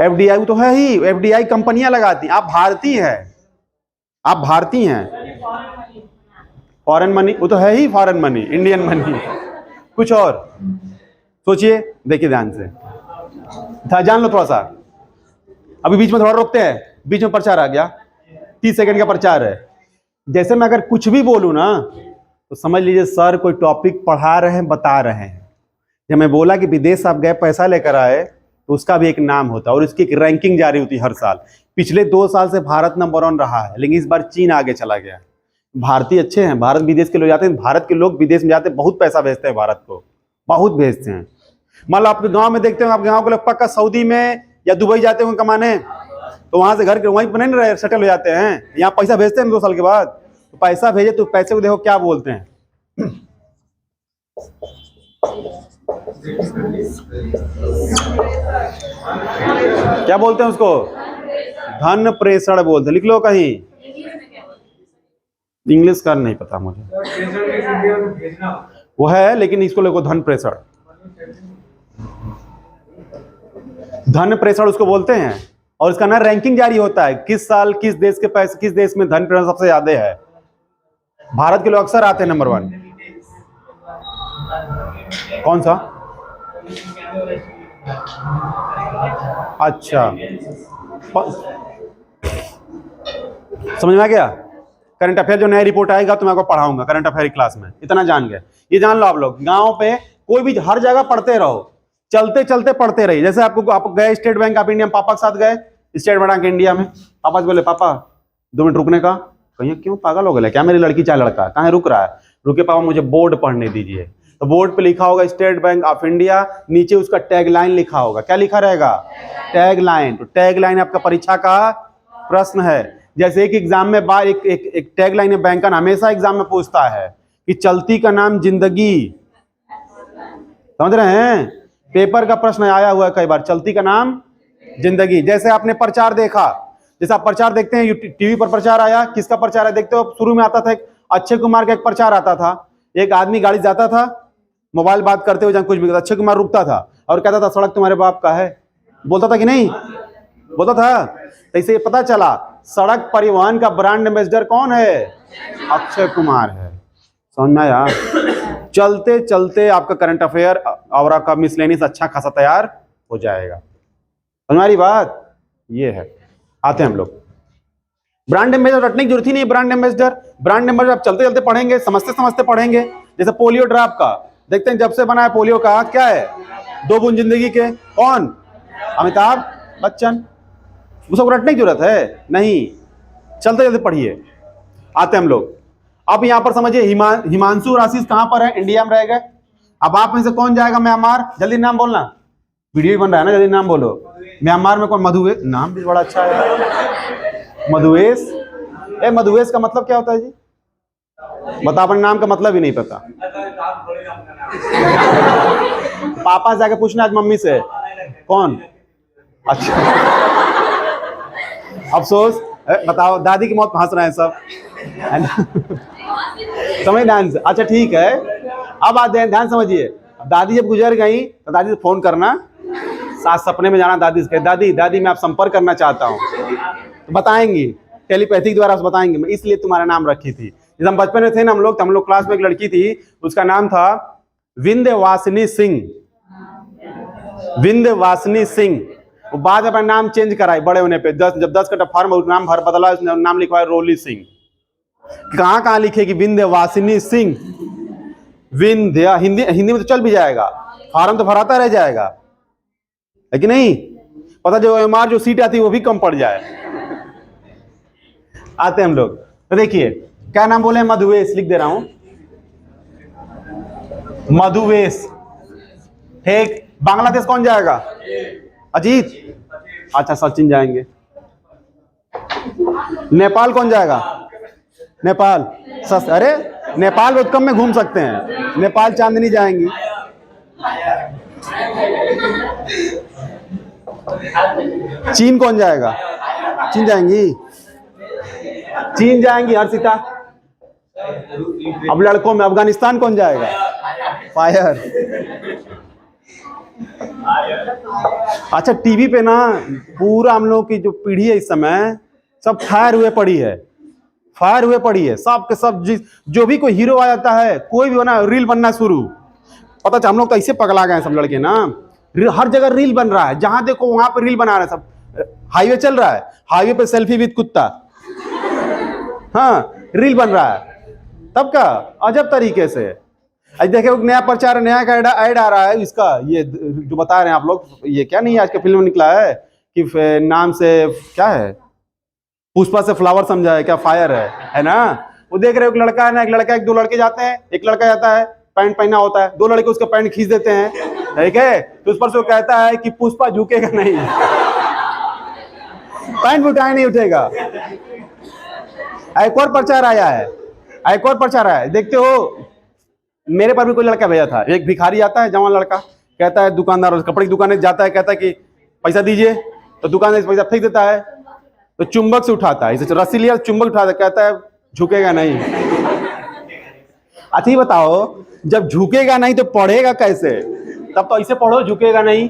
एफडीआई तो है ही, एफडीआई कंपनियां लगाती हैं। आप भारतीय हैं, आप भारतीय हैं। फॉरेन मनी वो तो है ही, फॉरेन मनी, इंडियन मनी, कुछ और सोचिए, देखिए ध्यान से। जान लो थोड़ा सा। अभी बीच में थोड़ा रोकते हैं, बीच में प्रचार आ गया, 30 सेकंड का प्रचार है। जैसे मैं अगर कुछ भी बोलूं ना तो समझ लीजिए सर कोई टॉपिक पढ़ा रहे हैं, बता रहे हैं। जब मैं बोला कि विदेश आप गए पैसा लेकर आए तो उसका भी एक नाम होता है और उसकी एक रैंकिंग जारी होती है हर साल। पिछले 2 साल से भारत नंबर 1 रहा है, लेकिन इस बार चीन आगे चला गया। भारतीय अच्छे हैं, भारत विदेश के लोग जाते हैं, भारत के लोग विदेश में जाते हैं, बहुत पैसा भेजते हैं भारत को, बहुत भेजते हैं। मान लो आपके गांव में देखते हो, आपके गांव के लोग पक्का सऊदी में या दुबई जाते होंगे कमाने, तो वहां से घर के वहीं पर नहीं रहे, सेटल हो जाते हैं, यहाँ पैसा भेजते हैं 2 साल के बाद। तो पैसा भेजे तो पैसे को देखो क्या बोलते हैं, क्या बोलते हैं उसको, धन प्रेषण बोलते हैं। लिख लो कहीं, इंग्लिश का नहीं पता मुझे, वो है लेकिन इसको लिखो धन प्रेषण। धन प्रेषण उसको बोलते हैं और इसका ना रैंकिंग जारी होता है, किस साल किस देश के पैसे, किस देश में धन प्रेषण सबसे ज्यादा है। भारत के लोग अक्सर आते हैं नंबर 1। कौन सा? अच्छा, समझ में आ गया। करंट अफेयर जो नया रिपोर्ट आएगा तो मैं आपको पढ़ाऊंगा करंट अफेयर क्लास में। इतना जान गए, ये जान लो आप लोग। गांव पे कोई भी हर जगह पढ़ते रहो, चलते चलते पढ़ते रहिए। जैसे आपको आप गए स्टेट बैंक ऑफ इंडिया, पापा के साथ गए स्टेट बैंक ऑफ इंडिया में, पापा से बोले पापा 2 मिनट रुकने का, कहिए क्यों पागल हो गए क्या, मेरी लड़की चाहे लड़का कहाँ रुक रहा है, रुके पापा मुझे बोर्ड पढ़ने दीजिए। तो बोर्ड पे लिखा होगा स्टेट बैंक ऑफ इंडिया, नीचे उसका टैग लाइन लिखा होगा। क्या लिखा रहेगा? Tag line. तो टैग लाइन आपका परीक्षा का प्रश्न है। जैसे एक एग्जाम में बार एक टैग लाइन है बैंक का, हमेशा एग्जाम में पूछता है कि चलती का नाम जिंदगी, समझ रहे हैं, पेपर का प्रश्न आया हुआ है कई बार, चलती का नाम जिंदगी। जैसे आपने प्रचार देखा, जैसे आप प्रचार देखते हैं टीवी पर प्रचार आया, किसका प्रचार है देखते हो, शुरू में आता था एक अक्षय कुमार का एक प्रचार आता था। एक आदमी गाड़ी जाता था, मोबाइल बात करते हुए, जहाँ कुछ भी, अक्षय कुमार रुकता था और कहता था सड़क तुम्हारे बाप का है, बोलता था कि नहीं बोलता था। तो इसे पता चला सड़क परिवहन का ब्रांड एम्बेसडर कौन है? अक्षय कुमार है। समझ में आया? चलते चलते आपका करंट अफेयर और आपका मिसलेनियस अच्छा खासा तैयार हो जाएगा। हमारी बात ये है। आते हैं हम लोग ब्रांड एम्बेसडर, रटने की जरूरत ही नहीं। ब्रांड एम्बेसडर आप चलते चलते पढ़ेंगे, समझते समझते पढ़ेंगे। जैसे पोलियो ड्रॉप का देखते हैं, जब से बना है पोलियो का, क्या है, 2 बूंद जिंदगी के, कौन? अमिताभ बच्चन। उसको रटने की जरूरत है नहीं, चलते चलते पढ़िए। आते हम लोग अब यहां पर समझिए, हिमांशु और आशीष कहां पर है? इंडिया में रह गए। अब आप में से कौन जाएगा म्यांमार? जल्दी नाम बोलना, वीडियो भी बन रहा है ना, जल्दी नाम बोलो। म्यांमार में कौन? मधुवेश, नाम भी बड़ा अच्छा है, मधुवेश। मधुवेश का मतलब क्या होता है जी? बता, अपने नाम का मतलब ही नहीं पता। पापा से जाके पूछना आज मम्मी से, कौन? अच्छा, अफसोस। बताओ, दादी की मौत हंस रहे हैं सब, समझ ध्यान से। अच्छा ठीक है, अब आप ध्यान समझिए। दादी जब गुजर गई तो दादी से फोन करना, साथ सपने में जाना, दादी से दादी दादी मैं आप संपर्क करना चाहता हूँ, तो बताएंगी, टेलीपैथी द्वारा बताएंगे, मैं इसलिए तुम्हारा नाम रखी थी। जब हम बचपन में थे ना हम लोग क्लास में एक लड़की थी, उसका नाम था विंध्यवासिनी सिंह। विंध्यवासिनी सिंह। वो बाद में अपना नाम चेंज कराई बड़े होने पे, जब 10 का फॉर्म नाम भर बदला, उसने नाम लिखवाया रोली सिंह। कहां कहां लिखेगी? विंध्यवासिनी सिंह। विंध्या हिंदी में तो चल भी जाएगा, फॉर्म तो भराता रह जाएगा, है कि नहीं? पता जो एमआर जो सीट आती है वो भी कम पड़ जाए। आते हम लोग, तो देखिए क्या नाम बोले? मधुवेश, लिख दे रहा हूं, मधुवेश। ठीक। बांग्लादेश कौन जाएगा? अजीत। अच्छा, सचिन जाएंगे। नेपाल कौन जाएगा? नेपाल। अरे नेपाल बहुत कम में घूम सकते हैं, नेपाल चांदनी जाएंगी। चीन कौन जाएगा? चीन जाएंगी, चीन जाएंगी हर्षिता। अब लड़कों में अफगानिस्तान कौन जाएगा? फायर। अच्छा, टीवी पे ना पूरा हम लोग की जो पीढ़ी है इस समय सब फायर हुए पड़ी है, फायर हुए पड़ी है। सब के सब जो भी कोई हीरो आ जाता है, कोई भी बना रील बनना शुरू। पता चला हम लोग तो ऐसे पगला गए सब लड़के ना, हर जगह रील बन रहा है, जहां देखो वहां पर रील बना रहे हैं सब। हाईवे चल रहा है, हाईवे पे सेल्फी विद कुत्ता, हाँ रील बन रहा है तब का अजब तरीके से। आज देखे नया प्रचार, नया ऐड आ रहा है इसका, ये जो बता रहे हैं आप लोग, ये क्या नहीं आज के फिल्म में निकला है कि नाम से क्या है, पुष्पा से फ्लावर समझा है क्या, फायर है ना। वो देख रहे हो एक लड़का है ना, एक लड़का, एक दो लड़के जाते हैं, एक लड़का जाता है पैंट पहना होता है, दो लड़के उसका पैंट खींच देते हैं, ठीक है, तो उस पर से वो कहता है कि पुष्पा झुकेगा नहीं, पैंट उठाए नहीं उठेगा। एक और प्रचार आया है, एक और प्रचार आया है, देखते हो। मेरे पर भी कोई लड़का भेजा था, एक भिखारी आता है, जवान लड़का, कहता है दुकानदार, कपड़े की दुकान जाता है, कहता है कि पैसा दीजिए, तो दुकानदार पैसा फेंक देता है, तो चुंबक से उठाता है, इसे रस्सी लिया चुंबक उठाता है, कहता है झुकेगा नहीं। अच्छा ये बताओ, जब झुकेगा नहीं तो पढ़ेगा कैसे? तब तो ऐसे पढ़ो, झुकेगा नहीं।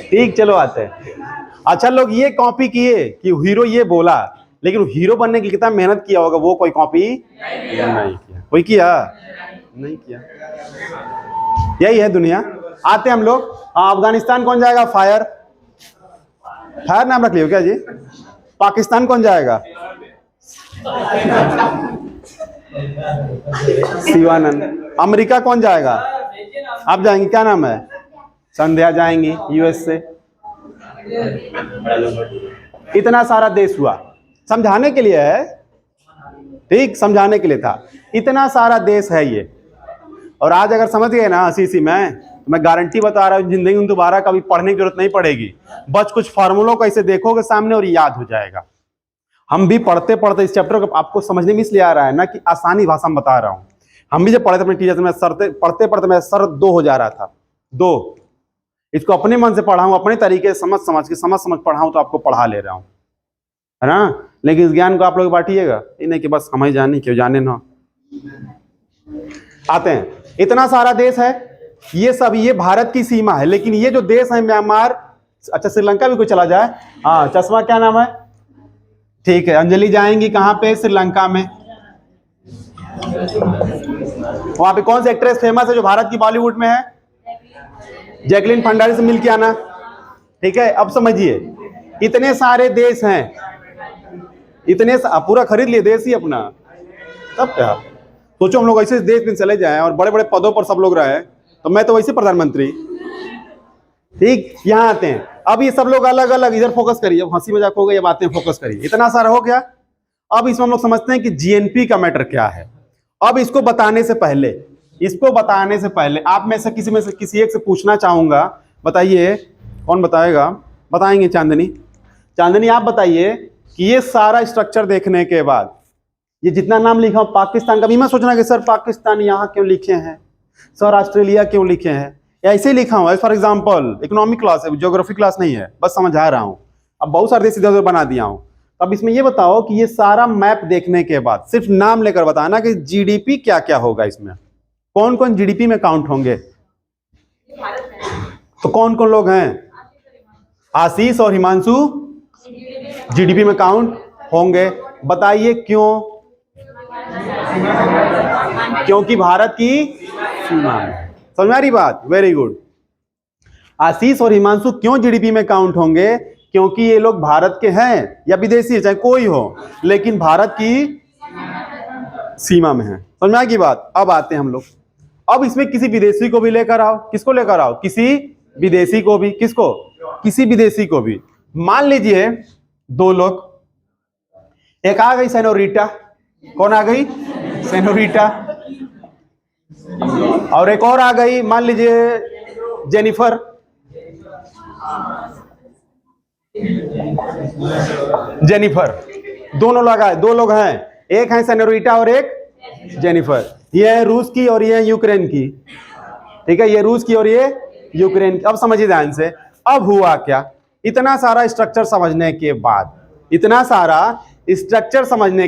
ठीक, चलो आते हैं। अच्छा लोग ये कॉपी किए कि हीरो ये बोला, लेकिन हीरो बनने के लिए कितना मेहनत किया होगा, वो कोई कॉपी नहीं किया। कोई किया? नहीं किया। यही है दुनिया। आते हम लोग। अफगानिस्तान कौन जाएगा? फायर, फायर नाम रख लियो क्या जी? पाकिस्तान कौन जाएगा? शिवानंद। अमेरिका कौन जाएगा? आप जाएंगे, क्या नाम है? संध्या जाएंगी यूएस से। इतना सारा देश हुआ, समझाने के लिए है, ठीक, समझाने के लिए था। इतना सारा देश है ये, और आज अगर समझ गए ना हंसी में, तो मैं गारंटी बता रहा हूँ जिंदगी में दोबारा कभी पढ़ने की जरूरत नहीं पड़ेगी। बस कुछ फार्मूलों को ऐसे देखोगे सामने और याद हो जाएगा। हम भी पढ़ते पढ़ते इस चैप्टर को आपको समझने में इसलिए आ रहा है ना कि आसानी भाषा में बता रहा हूँ। हम भी जब पढ़े थे अपने टीचर से, मैं सर पढ़ते पढ़ते मेरा सर दो हो जा रहा था, दो। इसको अपने मन से पढ़ा हूँ, अपने तरीके से समझ समझ पढ़ा हूँ, तो आपको पढ़ा ले रहा हूँ, है ना। लेकिन इस ज्ञान को आप लोग बांटिएगा, ये नहीं कि बस हम ही जाने, क्यों जाने ना। आते हैं, इतना सारा देश है, ये सब ये भारत की सीमा है, लेकिन ये जो देश है म्यांमार, अच्छा श्रीलंका भी कोई चला जाए। हाँ, चश्मा क्या नाम है? ठीक है, अंजलि जाएंगी कहाँ पे? श्रीलंका में। वहां पे कौन सी एक्ट्रेस फेमस है जो भारत की बॉलीवुड में है? जैकलीन फर्नांडिस से मिल के आना, ठीक है। अब समझिए, इतने सारे देश हैं, इतने पूरा खरीद लिए देश ही अपना, तब क्या सोचो हम लोग ऐसे देश में चले जाएं और बड़े बड़े पदों पर सब लोग रहे, तो मैं तो वैसे प्रधानमंत्री, ठीक। यहाँ आते हैं, अब ये सब लोग अलग अलग, इधर फोकस करिए, हंसी मजाक हो गई, ये बातें फोकस करिए। इतना सारा हो गया। अब इसमें हम लोग समझते हैं कि जीएनपी का मैटर क्या है। अब इसको बताने से पहले आप में से किसी एक से पूछना चाहूंगा, बताइए कौन बताएगा? बताएंगे चांदनी आप बताइए कि ये सारा स्ट्रक्चर देखने के बाद ये जितना नाम लिखा हूं पाकिस्तान का, भी मैं सोचना कि सर पाकिस्तान यहाँ क्यों लिखे हैं, सर ऑस्ट्रेलिया क्यों लिखे हैं, ऐसे लिखा हूं। फॉर एग्जांपल इकोनॉमिक क्लास है, ज्योग्राफी क्लास नहीं है, बस समझा रहा हूं। अब बहुत सारे देश इधर उधर बना दिया हूं। अब इसमें ये बताओ कि ये सारा मैप देखने के बाद सिर्फ नाम लेकर बताना कि जीडीपी क्या क्या होगा, इसमें कौन कौन जीडीपी में काउंट होंगे। तो कौन कौन लोग हैं? आशीष और हिमांशु जीडीपी में काउंट होंगे। बताइए क्यों? क्योंकि भारत की सीमा में। समझ में आ रही बात? Very good. आशीष और हिमांशु क्यों जीडीपी में काउंट होंगे? क्योंकि ये लोग भारत के हैं या विदेशी है, चाहे कोई हो, लेकिन भारत की सीमा में है। समझ में आ गई बात? अब आते हैं हम लोग, अब इसमें किसी विदेशी को भी लेकर आओ। किसको लेकर आओ? किसी विदेशी को भी। किसको? किसी विदेशी को भी। मान लीजिए दो लोग, एक आ गई सेनोरिटा। कौन आ गई? सेनोरिटा। और एक और आ गई, मान लीजिए जेनिफर। दोनों लोग आए, दो लोग हैं, एक है सेनोरिटा और एक जेनिफर। ये है रूस की और ये है यूक्रेन की, ठीक है। ये रूस की और ये यूक्रेन की। अब समझिए ध्यान से, अब हुआ क्या? इतना सारा स्ट्रक्चर समझने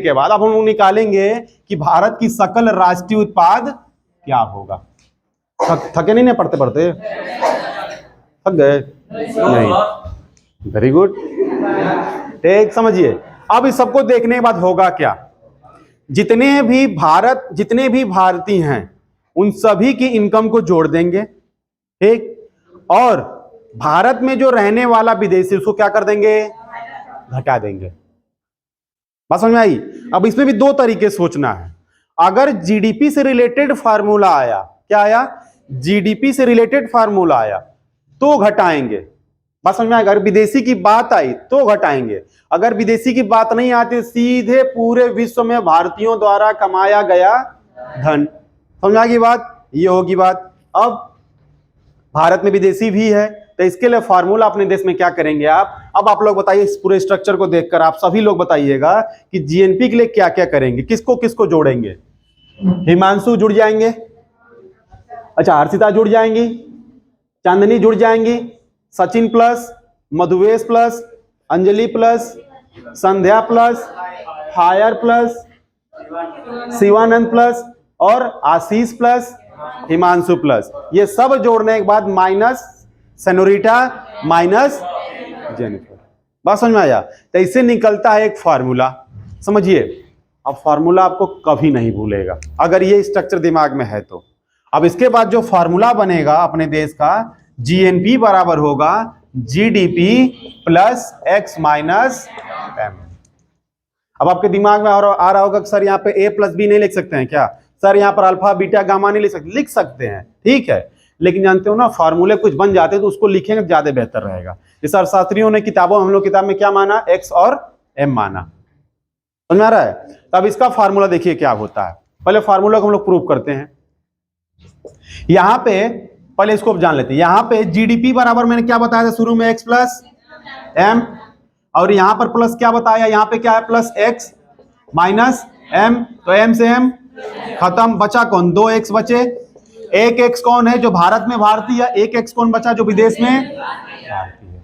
के बाद अब हम लोग निकालेंगे कि भारत की सकल राष्ट्रीय उत्पाद क्या होगा। थके नहीं पढ़ते पढ़ते? थक गए? नहीं। वेरी गुड, ठीक। समझिए, अब इस सबको देखने के बाद होगा क्या? जितने भी भारतीय हैं उन सभी की इनकम को जोड़ देंगे, ठीक, और भारत में जो रहने वाला विदेशी उसको क्या कर देंगे, घटा देंगे। बात समझ में आई? अब इसमें भी दो तरीके सोचना है। अगर जीडीपी से रिलेटेड फार्मूला आया, क्या आया, जीडीपी से रिलेटेड फार्मूला आया तो घटाएंगे। बात समझ में आएगा? अगर विदेशी की बात आई तो घटाएंगे, अगर विदेशी की बात नहीं आती सीधे पूरे विश्व में भारतीयों द्वारा कमाया गया धन। समझ में आ गई बात? ये होगी बात। अब भारत में विदेशी भी है तो इसके लिए फार्मूला अपने देश में क्या करेंगे आप? अब आप लोग बताइए, इस पूरे स्ट्रक्चर को देखकर आप सभी लोग बताइएगा कि जीएनपी के लिए क्या क्या करेंगे, किसको किसको जोड़ेंगे। हिमांशु जुड़ जाएंगे, अच्छा हर्षिता जुड़ जाएंगी, चांदनी जुड़ जाएंगी, Sachin plus, Madhuvesh plus, Anjali plus, Sandhya plus, fire plus, Shivanand plus और आशीष प्लस, हिमांशु प्लस। ये सब जोड़ने के बाद माइनस सेनोरिटा माइनस जेनिफर। बात समझ में आया? तो इससे निकलता है एक फार्मूला, समझिए। अब फार्मूला आपको कभी नहीं भूलेगा अगर ये स्ट्रक्चर दिमाग में है तो। अब इसके बाद जो फार्मूला बनेगा अपने देश का, जीएनपी बराबर होगा GDP plus X minus M. अब आपके दिमाग में आ रहा होगा कि सर यहाँ पे ए प्लस बी नहीं लिख सकते हैं क्या? सर यहाँ पर अल्फा बीटा गामा नहीं लिख सकते हैं, ठीक है, लेकिन जानते हो ना फार्मूले कुछ बन जाते हैं तो उसको लिखेंगे ज्यादा बेहतर रहेगा। इस अर्थशास्त्रियों ने किताबों, हम लोग किताब में क्या माना, एक्स और एम माना। समझ में आ रहा है? तो अब इसका फार्मूला देखिए क्या होता है। पहले फार्मूला को हम लोग प्रूव करते हैं। यहां पे पहले इसको जान लेते हैं। यहां पे जीडीपी बराबर मैंने क्या बताया था शुरू में, एक्स प्लस एम, और यहां पर प्लस क्या बताया, यहां पे क्या है, प्लस एक्स माइनस एम। तो एम से एम खत्म, बचा कौन, दो एक्स बचे। एक एक्स कौन है जो भारत में भारतीय है, एक एक्स कौन बचा जो विदेश में भारतीय।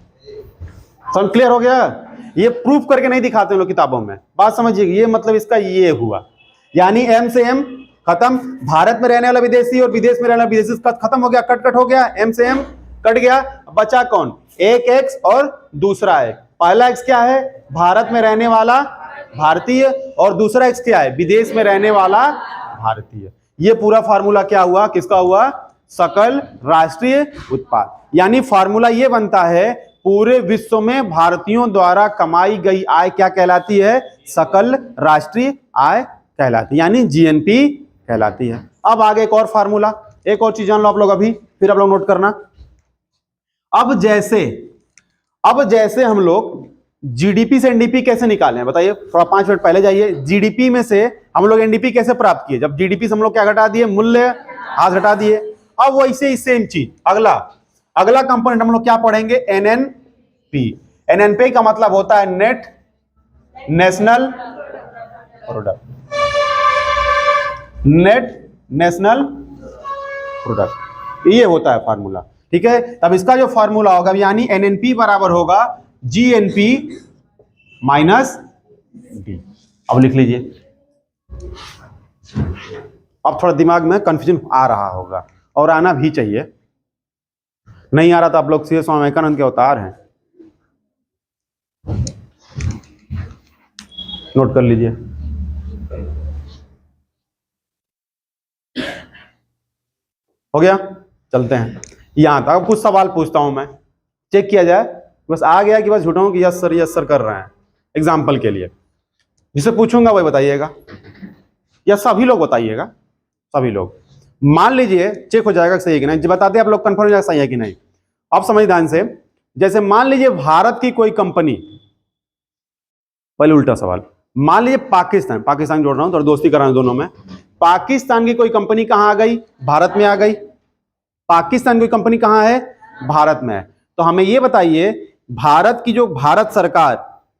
सब क्लियर हो गया? ये प्रूफ करके नहीं दिखाते लोग किताबों में, बात समझिए। ये मतलब इसका ये हुआ, यानी एम से एम खत्म, भारत में रहने वाला विदेशी और विदेश में रहने वाला विदेशी खत्म हो गया, कट हो गया, एम से एम कट गया। बचा कौन, एक एक्स और दूसरा एक्स। पहला एक्स क्या है, भारत में रहने वाला भारतीय, और दूसरा एक्स क्या है, विदेश में रहने वाला भारतीय। ये पूरा फार्मूला क्या हुआ, किसका हुआ, सकल राष्ट्रीय उत्पाद। यानी फार्मूला ये बनता है पूरे विश्व में भारतीयों द्वारा कमाई गई आय क्या कहलाती है, सकल राष्ट्रीय आय कहलाती है, यानी जीएनपी कहलाती है। अब आगे एक और फार्मूला, एक और चीज जान लो आप लोग अभी, फिर आप लोग नोट करना। अब जैसे हम लोग जीडीपी से एनडीपी कैसे निकालें, बताइए, थोड़ा 5 मिनट पहले जाइए। जीडीपी में से हम लोग एनडीपी कैसे प्राप्त किए, जब जीडीपी से हम लोग क्या घटा दिए, मूल्य हाथ घटा दिए। अब वैसे ही सेम चीज अगला कंपोनेंट हम लोग क्या पढ़ेंगे, एनएनपी। एनएनपी का मतलब होता है net national product, net national product, ये होता है फार्मूला, ठीक है। तब इसका जो फार्मूला होगा, यानी एनएनपी बराबर होगा जीएनपी माइनस डी। अब लिख लीजिए। अब थोड़ा दिमाग में कंफ्यूजन आ रहा होगा और आना भी चाहिए, नहीं आ रहा तो आप लोग सीधे स्वामी विवेकानंद के अवतार हैं, नोट कर लीजिए। हो गया, चलते हैं यहां तक। अब कुछ सवाल पूछता हूं मैं, चेक किया जाए, बस आ गया कि बस झूठा कि यस सर कर रहे हैं। एग्जाम्पल के लिए जिसे पूछूंगा वही बताइएगा, या सभी लोग बताइएगा, सभी लोग। मान लीजिए चेक हो जाएगा सही है कि नहीं, बताते आप लोग कंफर्म हो जाएगा सही है कि नहीं। अब समझ ध्यान से, जैसे मान लीजिए भारत की कोई कंपनी, पहले उल्टा सवाल, मान लीजिए पाकिस्तान जोड़ रहा हूं तो दोस्ती कर रहा हूं दोनों में। पाकिस्तान की कोई कंपनी कहां आ गई, भारत में आ गई। पाकिस्तान की कंपनी कहां है, भारत में है। तो हमें यह बताइए, भारत की जो भारत सरकार,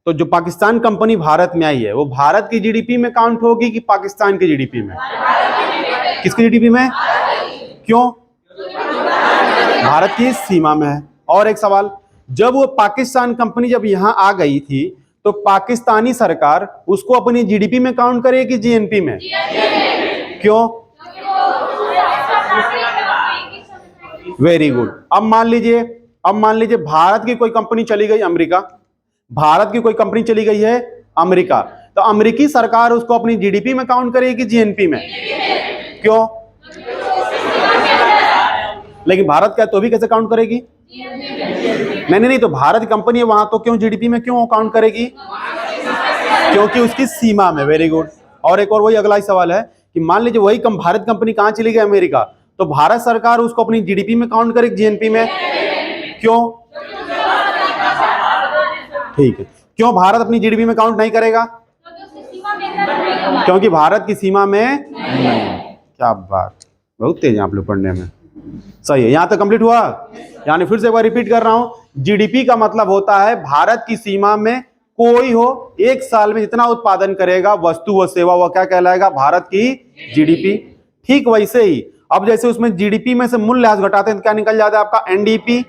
तो जो पाकिस्तान कंपनी भारत में आई है वो भारत की जीडीपी में काउंट होगी कि पाकिस्तान की जीडीपी में, किसकी जीडीपी में, क्यों, भारत की सीमा में है। और एक सवाल, जब वो पाकिस्तान कंपनी जब यहां आ गई थी तो पाकिस्तानी सरकार उसको अपनी जीडीपी में काउंट करेगी जीएनपी में, क्यों, वेरी गुड। अब मान लीजिए भारत की कोई कंपनी चली गई अमेरिका, भारत की कोई कंपनी चली गई है अमेरिका, तो अमेरिकी सरकार उसको अपनी जीडीपी में काउंट करेगी जीएनपी में, क्यों, लेकिन भारत का है तो भी कैसे काउंट करेगी? नहीं, तो भारत कंपनी है वहां तो क्यों जीडीपी में क्यों काउंट करेगी? क्योंकि उसकी सीमा में। Very good. और एक और वही अगला ही सवाल है कि मान लीजिए वही भारत कंपनी कहां चली गई? अमेरिका। तो भारत सरकार उसको अपनी जीडीपी में काउंट करेगी, जीएनपी में? क्यों? ठीक है, क्यों भारत अपनी जीडीपी में काउंट नहीं करेगा? क्योंकि भारत की सीमा में नहीं। क्या बात, बहुत तेज हैं आप लोग पढ़ने में। सही है, यहां तक कंप्लीट हुआ। यानी फिर से एक बार रिपीट कर रहा हूं, जीडीपी का मतलब होता है भारत की सीमा में कोई हो एक साल में जितना उत्पादन करेगा वस्तु व सेवा, वह क्या कहलाएगा? भारत की जीडीपी। ठीक वैसे ही अब जैसे उसमें जीडीपी में से मूल्यह्रास घटाते हैं तो क्या निकल जाता है आपका? एनडीपी।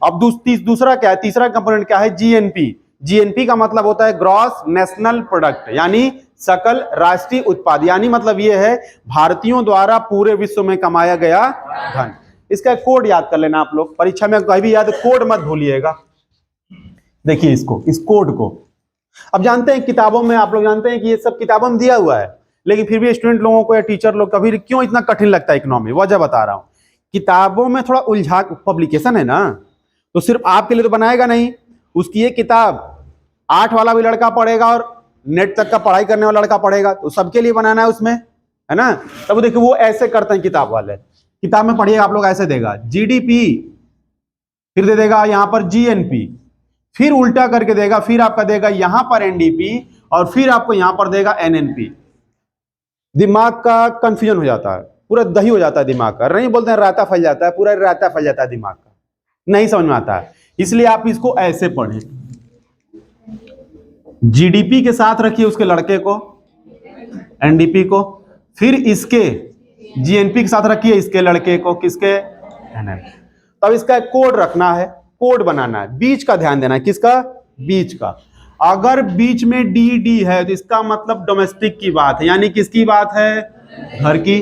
अब दूसरा क्या है? तीसरा कंपोनेंट क्या है? जीएनपी। जीएनपी का मतलब होता है ग्रॉस नेशनल प्रोडक्ट, यानी सकल राष्ट्रीय उत्पाद। यानी मतलब यह है भारतीयों द्वारा पूरे विश्व में कमाया गया धन। इसका कोड याद कर लेना आप लोग, परीक्षा में कहीं भी याद, कोड मत भूलिएगा। देखिए इसको, इस कोड को अब जानते हैं किताबों में, आप लोग जानते हैं कि ये सब किताबों में दिया हुआ है, लेकिन फिर भी स्टूडेंट लोगों को या टीचर लोग कभी क्यों इतना कठिन लगता है इकोनॉमी? वजह बता रहा हूं, किताबों में थोड़ा उलझा, पब्लिकेशन है ना, तो सिर्फ आपके लिए तो बनाएगा नहीं। उसकी ये किताब 8 वाला भी लड़का पढ़ेगा और नेट तक का पढ़ाई करने वाला लड़का पढ़ेगा, तो सबके लिए बनाना है उसमें, है ना? तब देखिए वो ऐसे करते हैं किताब वाले। किताब में पढ़िए आप लोग, ऐसे देगा जीडीपी, फिर दे देगा यहां पर जीएनपी, फिर उल्टा करके देगा, फिर आपका देगा यहां पर एनडीपी, और फिर आपको यहां पर देगा एनएनपी। दिमाग का कंफ्यूजन हो जाता है, पूरा दही हो जाता है दिमाग का। नहीं बोलते हैं रायता फैल जाता है, पूरा रायता फैल जाता है दिमाग का, नहीं समझ में आता है। इसलिए आप इसको ऐसे पढ़ें, जीडीपी के साथ रखिए उसके लड़के को, एनडीपी को, फिर इसके जीएनपी के साथ रखिए इसके लड़के को, किसके? एनएनपी। तब इसका कोड रखना है, कोड बनाना है, बीच का ध्यान देना है, किसका? बीच का। अगर बीच में डी डी है तो इसका मतलब डोमेस्टिक की बात है, यानी किसकी बात है? घर की।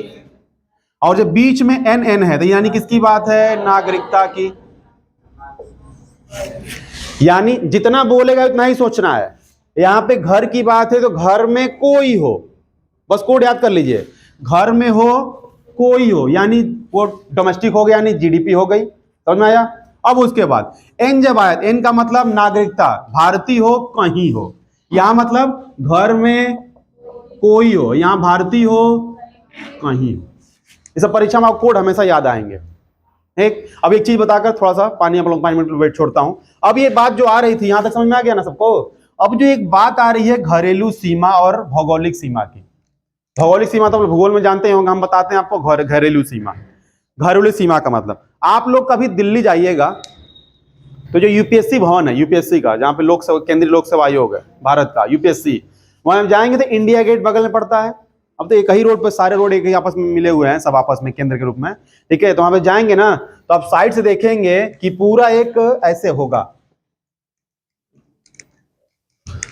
और जब बीच में एन एन है तो यानी किसकी बात है? नागरिकता की। यानी जितना बोलेगा उतना ही सोचना है। यहां पे घर की बात है तो घर में कोई हो, बस कोड याद कर लीजिए, घर में हो कोई हो, यानी वो डोमेस्टिक हो गया, यानी जीडीपी हो गई। समझ में आया? अब उसके बाद एन जब आया, एन का मतलब नागरिकता, भारतीय हो कहीं हो, यहां मतलब घर में कोई हो, यहां भारतीय हो कहीं हो। इस परीक्षा में कोड हमेशा याद आएंगे। एक अब एक चीज बताकर थोड़ा सा पानी, आप लोग 5 मिनट वेट छोड़ता हूं। अब ये बात जो आ रही थी यहां तक समझ में आ गया ना सबको? अब जो एक बात आ रही है घरेलू सीमा और भौगोलिक सीमा की। भौगोलिक सीमा तो भूगोल में जानते होंगे, हम बताते हैं आपको घरेलू सीमा। घरेलू सीमा का मतलब, आप लोग कभी दिल्ली जाइएगा तो जो यूपीएससी भवन है, यूपीएससी का, जहां पे लोक सेवा, केंद्रीय लोक सेवा आयोग है भारत का, यूपीएससी, वहां जाएंगे तो इंडिया गेट बगल में पड़ता है। अब तो एक ही रोड पे सारे रोड एक ही आपस में मिले हुए हैं, सब आपस में केंद्र के रूप में, ठीक है? तो वहां पे जाएंगे ना तो आप साइड से देखेंगे कि पूरा एक ऐसे होगा।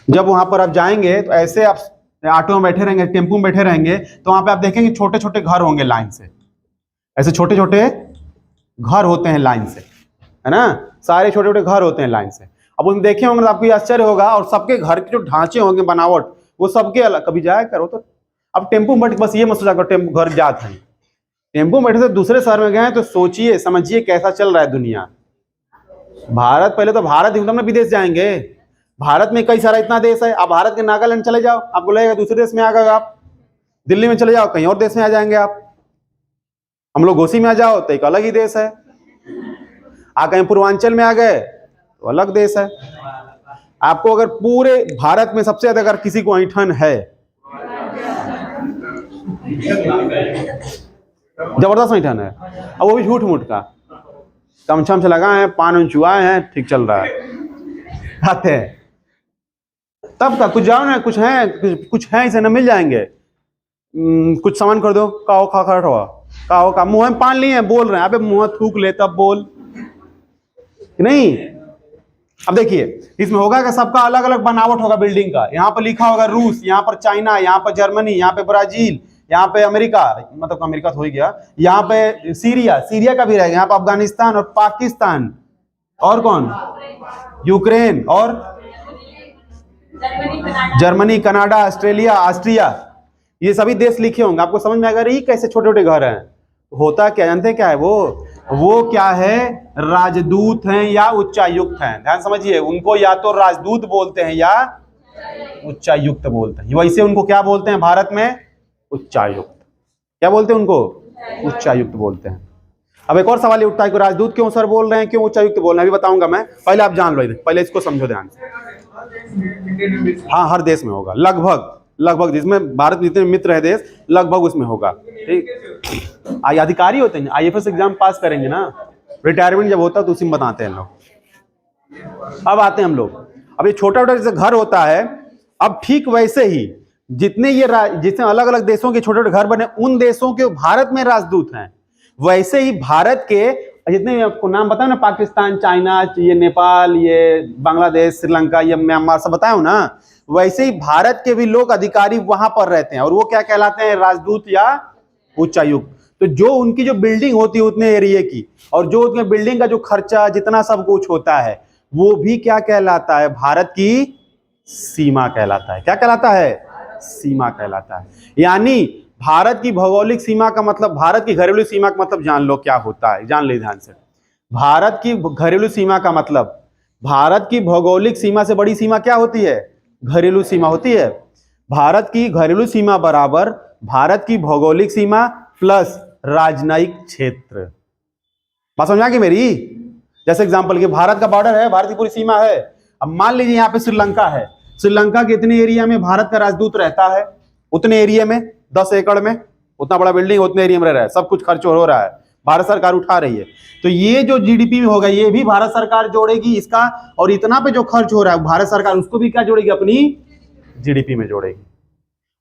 जब वहां पर आप जाएंगे तो ऐसे आप ऑटो में बैठे रहेंगे, टेम्पो में बैठे रहेंगे, तो वहां पे आप देखेंगे छोटे छोटे घर होंगे लाइन से, ऐसे छोटे छोटे घर होते हैं लाइन से, है ना? सारे छोटे छोटे घर होते हैं लाइन से। अब उन देखे होंगे तो आपको ये आश्चर्य होगा, और सबके घर के जो ढांचे होंगे, बनावट, वो सबके अलग। कभी जाया करो तो, अब टेम्पो में बैठ, बस ये मत सोचा करो टेम्पो घर जाते हैं, टेम्पो में बैठे से दूसरे शहर में गए तो सोचिए समझिए कैसा चल रहा है दुनिया। भारत, पहले तो भारत ही, ना विदेश जाएंगे। भारत में कई सारा इतना देश है, आप भारत के नागालैंड चले जाओ, आपको लगेगा दूसरे देश में आ गए आप। दिल्ली में चले जाओ, कहीं और देश में आ जाएंगे आप। हम लोग घोसी में आ जाओ तो एक अलग ही देश है, आ कहीं पूर्वांचल में आ गए तो अलग देश है। आपको अगर पूरे भारत में सबसे ज्यादा अगर किसी को ऐंठन है, जबरदस्त ऐंठन है, अब वो भी झूठ मूठ का, कमछम से लगाए हैं, पान चुआए हैं, ठीक चल रहा है, आते हैं तब का कुछ जाओ ना, कुछ है इसे न मिल जाएंगे। कुछ सामान कर दो, काओ खा खा हुआ, काओ का मुंह में पान लिए बोल रहे हैं, अबे मुंह थूक ले तब बोल नहीं। अब देखिए इसमें होगा कि सबका अलग अलग बनावट होगा बिल्डिंग का। यहाँ पर लिखा होगा रूस, यहाँ पर चाइना, यहाँ पर जर्मनी, यहाँ पे ब्राजील, यहाँ पे अमेरिका, मतलब अमेरिका तो हो ही गया, यहाँ पे सीरिया का भी रहेगा, यहाँ पे अफगानिस्तान और पाकिस्तान, और कौन? यूक्रेन, और जर्मनी, कनाडा, ऑस्ट्रेलिया, ये सभी देश लिखे होंगे। आपको समझ में आएगा ये कैसे छोटे छोटे घर हैं। होता क्या जानते हैं क्या है वो क्या है, राजदूत हैं या उच्चायुक्त हैं। ध्यान समझिए, उनको या तो राजदूत बोलते हैं या उच्चायुक्त बोलते हैं। वैसे उनको क्या बोलते हैं भारत में, उच्चायुक्त। क्या बोलते हैं उनको, उच्चायुक्त बोलते हैं। अब एक और सवाल ये उठता है कि राजदूत क्यों सर बोल रहे हैं, क्यों उच्चायुक्त बोल रहे हैं, अभी बताऊंगा मैं, पहले आप जान लो, पहले इसको समझो ध्यान से। हाँ, हर देश में होगा लगभग जिसमें भारत जितने मित्र है देश, लगभग उसमें होगा। ठीक, अधिकारी होते हैं, आईएफएस एग्जाम पास करेंगे ना, रिटायरमेंट जब होता है तो उसी में बताते हैं लोग। अब आते हैं हम लोग, अब ये छोटा छोटा जैसे घर होता है, अब ठीक वैसे ही जितने अलग अलग देशों के छोटे छोटे घर बने, उन देशों के भारत में राजदूत हैं। वैसे ही भारत के जितने आपको नाम बताया ना, पाकिस्तान, चाइना, ये नेपाल, ये बांग्लादेश, श्रीलंका, ये म्यांमार, सब बताया हूं ना, वैसे ही भारत के भी लोग अधिकारी वहां पर रहते हैं और वो क्या कहलाते हैं, राजदूत या उच्चायुक्त। तो जो उनकी जो बिल्डिंग होती है उतने एरिया की, और जो उतने बिल्डिंग का जो खर्चा जितना सब कुछ होता है, वो भी क्या कहलाता है, भारत की सीमा कहलाता है। क्या कहलाता है, सीमा कहलाता है। यानी भारत की भौगोलिक सीमा का मतलब, भारत की घरेलू सीमा का मतलब जान लो क्या होता है, जान ले ध्यान से। भारत की घरेलू सीमा का मतलब, भारत की भौगोलिक सीमा से बड़ी सीमा क्या होती है, घरेलू सीमा होती है। भारत की घरेलू सीमा बराबर भारत की भौगोलिक सीमा प्लस राजनयिक क्षेत्र। बात समझ आ गई मेरी। जैसे एग्जांपल कि भारत का बॉर्डर है, भारत की पूरी सीमा है। अब मान लीजिए यहाँ पे श्रीलंका है, श्रीलंका के इतने एरिया में भारत का राजदूत रहता है, उतने एरिया में 10 एकड़ में उतना बड़ा बिल्डिंग, उतने एरिया में रह रहा है, सब कुछ खर्च हो रहा है, भारत सरकार उठा रही है। तो ये जो जीडीपी में होगा, ये भी भारत सरकार जोड़ेगी इसका, और इतना पे जो खर्च हो रहा है भारत सरकार उसको भी क्या जोड़ेगी, अपनी जीडीपी में जोड़ेगी।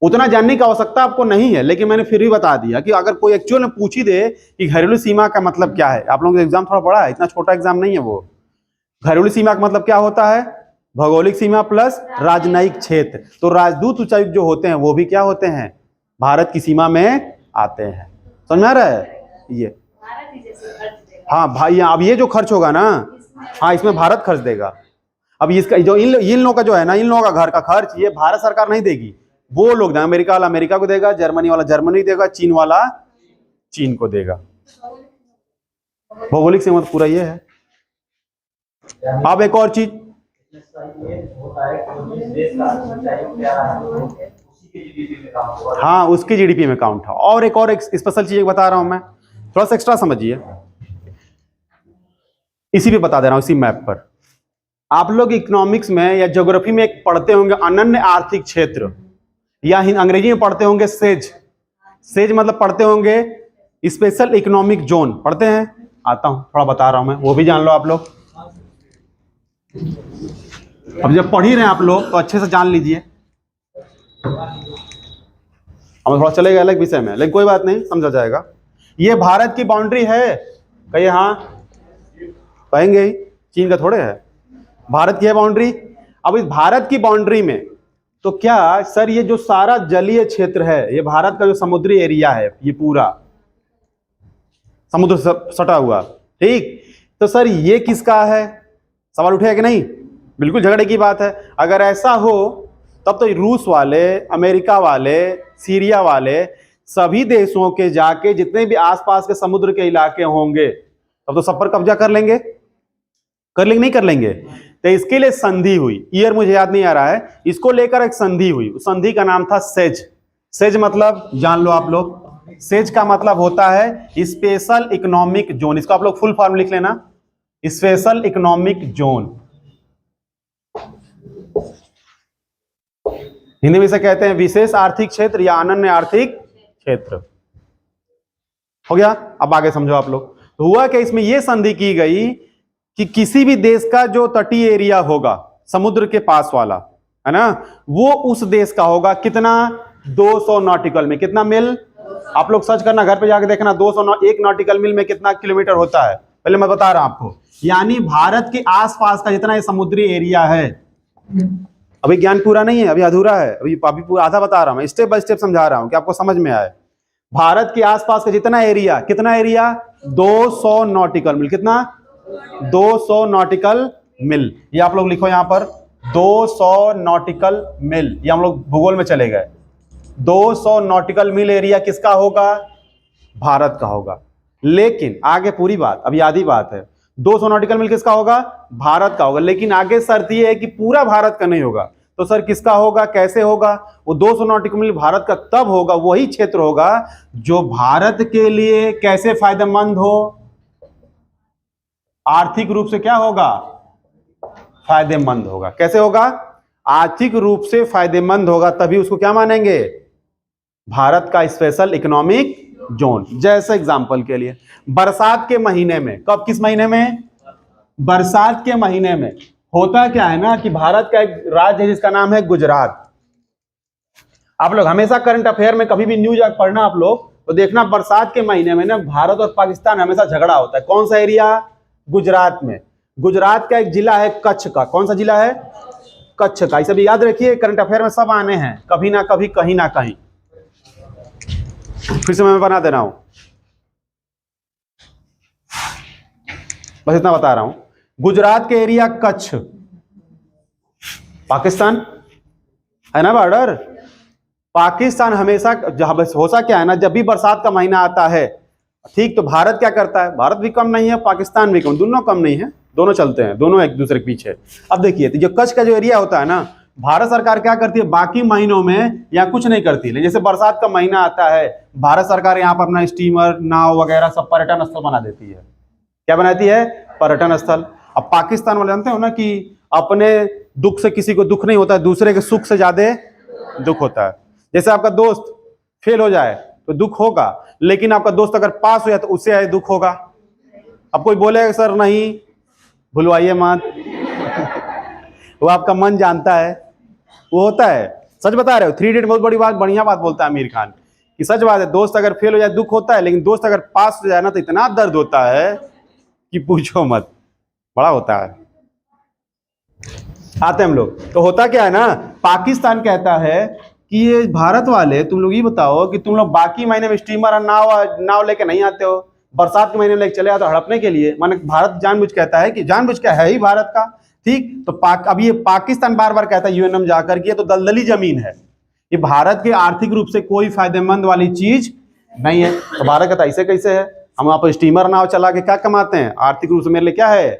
उतना जानने की आवश्यकता आपको नहीं है, लेकिन मैंने फिर भी बता दिया कि अगर कोई एक्चुअल में पूछ ही दे कि घरेलू सीमा का मतलब क्या है, आप लोगों का एग्जाम थोड़ा बड़ा है, इतना छोटा एग्जाम नहीं है वो। घरेलू सीमा का मतलब क्या होता है, भौगोलिक सीमा प्लस राजनयिक क्षेत्र। तो राजदूत उच्चायुक्त जो होते हैं वो भी क्या होते हैं, भारत की सीमा में आते हैं। समझ में आ रहा है ये। हाँ भाई, अब ये जो खर्च होगा ना, हाँ इसमें भारत खर्च देगा। अब इसका जो इन लोगों का जो है ना, इन लोगों का घर का खर्च ये भारत सरकार नहीं देगी, वो लोग देंगे। अमेरिका वाला अमेरिका को देगा, जर्मनी वाला जर्मनी देगा, चीन वाला चीन को देगा। भौगोलिक सीमा तो पूरा ये है। अब एक और चीज, हाँ उसकी जीडीपी में काउंट है। और एक स्पेशल चीज बता रहा हूं मैं, थोड़ा सा एक्स्ट्रा समझिए, इसी पे बता दे रहा हूं, इसी मैप पर। आप लोग इकोनॉमिक्स में या ज्योग्राफी में एक पढ़ते होंगे अनन्य आर्थिक क्षेत्र, या अंग्रेजी में पढ़ते होंगे सेज। सेज मतलब पढ़ते होंगे स्पेशल इकोनॉमिक जोन, पढ़ते हैं, आता हूं थोड़ा बता रहा हूं मैं, वो भी जान लो आप लोग। अब जब पढ़ ही रहे हैं आप लोग तो अच्छे से जान लीजिए। हमें थोड़ा चलेगा अलग विषय में, लेकिन कोई बात नहीं, समझा जाएगा। ये भारत की बाउंड्री है, कहिए हाँ, कहेंगे ही, चीन का थोड़े है, भारत की है बाउंड्री। अब इस भारत की बाउंड्री में तो क्या सर, ये जो सारा जलीय क्षेत्र है, ये भारत का जो समुद्री एरिया है, ये पूरा समुद्र सटा हुआ, ठीक, तो सर ये किसका है, सवाल उठेगा कि नहीं, बिल्कुल झगड़े की बात है। अगर ऐसा हो तब तो रूस वाले, अमेरिका वाले, सीरिया वाले, सभी देशों के जाके जितने भी आसपास के समुद्र के इलाके होंगे तब तो सब पर कब्जा कर लेंगे, नहीं कर लेंगे। तो इसके लिए संधि हुई, ईयर मुझे याद नहीं आ रहा है, इसको लेकर एक संधि हुई, उस संधि का नाम था सेज। सेज मतलब जान लो आप लोग, सेज का मतलब होता है स्पेशल इकोनॉमिक जोन। इसको आप लोग फुल फॉर्म लिख लेना, स्पेशल इकोनॉमिक जोन। हिंदी में इसे कहते हैं विशेष आर्थिक क्षेत्र या अनन्य आर्थिक क्षेत्र। हो गया, अब आगे समझो आप लोग। तो हुआ कि इसमें यह संधि की गई कि किसी भी देश का जो तटीय एरिया होगा, समुद्र के पास वाला है ना, वो उस देश का होगा कितना, 200 नॉटिकल में। कितना मील, आप लोग सर्च करना, घर पे जाके देखना, 1 नॉटिकल मील में कितना किलोमीटर होता है, पहले मैं बता रहा हूं आपको। यानी भारत के आसपास का जितना ये समुद्री एरिया है, अभी ज्ञान पूरा नहीं है, अभी अधूरा है, अभी पूरा आधा बता रहा हूं, स्टेप बाय स्टेप समझा रहा हूं कि आपको समझ में आए। भारत के आसपास का जितना एरिया, कितना एरिया, 200 नॉटिकल मील। कितना, 200 नॉटिकल मील। ये आप लोग लिखो यहां पर, 200 नॉटिकल मील। ये हम लोग भूगोल में चले गए। 200 नॉटिकल मील एरिया किसका होगा, भारत का होगा। लेकिन आगे पूरी बात, अभी आधी बात है, 200 नॉटिकल मील किसका होगा? भारत का होगा। लेकिन आगे शर्त यह है कि पूरा भारत का नहीं होगा। तो सर किसका होगा, कैसे होगा? वो 200 नॉटिकल मील भारत का तब होगा, वही क्षेत्र होगा जो भारत के लिए कैसे फायदेमंद हो, आर्थिक रूप से क्या होगा? फायदेमंद होगा। कैसे होगा? आर्थिक रूप से फायदेमंद होगा, तभी उसको क्या मानेंगे? भारत का स्पेशल इकोनॉमिक जोन। जैसे एग्जांपल के लिए बरसात के महीने में, कब, किस महीने में? बरसात के महीने में होता क्या है ना कि भारत का एक राज्य है जिसका नाम है गुजरात। आप लोग हमेशा करंट अफेयर में कभी भी न्यूज पढ़ना आप लोग तो देखना, बरसात के महीने में ना भारत और पाकिस्तान हमेशा झगड़ा होता है। कौन सा एरिया? गुजरात में। गुजरात का एक जिला है कच्छ का। कौन सा जिला है? कच्छ का। इसे भी याद रखिए, करंट अफेयर में सब आने हैं कभी ना कभी, कहीं ना कहीं। फिर से मैं बना दे रहा हूं, बस इतना बता रहा हूं। गुजरात के एरिया कच्छ, पाकिस्तान है ना बॉर्डर। पाकिस्तान हमेशा होता क्या है ना, जब भी बरसात का महीना आता है, ठीक, तो भारत क्या करता है? भारत भी कम नहीं है, पाकिस्तान भी कम, दोनों कम नहीं है, दोनों चलते हैं, दोनों एक दूसरे के पीछे। अब देखिए, तो जो कच्छ का जो एरिया होता है ना, भारत सरकार क्या करती है? बाकी महीनों में यहाँ कुछ नहीं करती है। जैसे बरसात का महीना आता है, भारत सरकार यहाँ पर अपना स्टीमर, नाव वगैरह सब पर्यटन स्थल बना देती है। क्या बनाती है? पर्यटन स्थल। अब पाकिस्तान वाले जानते हो ना कि अपने दुख से किसी को दुख नहीं होता है, दूसरे के सुख से ज्यादा दुख होता है। जैसे आपका दोस्त फेल हो जाए तो दुख होगा, लेकिन आपका दोस्त अगर पास हो जाए तो उससे दुख होगा। अब कोई बोलेगा सर नहीं, भुलवाइए मत वो आपका मन जानता है, वो होता है। सच बता रहे हो, 3 इडियट बहुत बड़ी बात, बढ़िया बात बोलता है आमिर खान कि सच बात है, दोस्त अगर फेल हो जाए दुख होता है, लेकिन दोस्त अगर पास हो जाए ना तो इतना दर्द होता है कि पूछो मत, बड़ा होता है। आते हम लोग, तो होता क्या है ना, पाकिस्तान कहता है कि ये भारत वाले, तुम लोग ये बताओ कि तुम लोग बाकी महीने में स्टीमर और नाव लेके नहीं आते हो, बरसात के महीने में लेके चले आते हो हड़पने के लिए। माने भारत जानबूझ कहता है कि जानबूझ क्या है ही भारत का, ठीक। तो अब ये पाकिस्तान बार बार कहता है यूएनएम जाकर के, तो दलदली जमीन है, ये भारत के आर्थिक रूप से कोई फायदेमंद वाली चीज नहीं है। तो भारत कहता ऐसे कैसे है, हम वहां पर स्टीमर नाव चला के क्या कमाते हैं, आर्थिक रूप से मेरे लिए क्या है,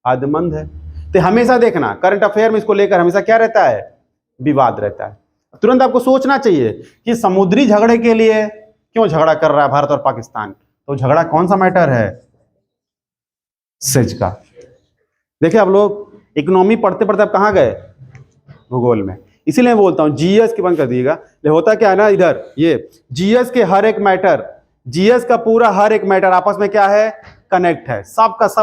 फायदेमंद है। तो हमेशा देखना करंट अफेयर में इसको लेकर हमेशा क्या रहता है, विवाद रहता है। तुरंत आपको सोचना चाहिए कि समुद्री झगड़े के लिए क्यों झगड़ा कर रहा है भारत और पाकिस्तान, तो झगड़ा कौन सा मैटर है, सेज का। देखिए आप लोग इकोनॉमी पढ़ते पढ़ते आप कहाँ गए, भूगोल में, इसीलिए मैं बोलता हूं जीएस की बंद कर दिएगा। होता क्या है ना, इधर ये जीएस के हर एक मैटर, जीएस का पूरा हर एक मैटर आपस में क्या है, कनेक्ट है, सबका सब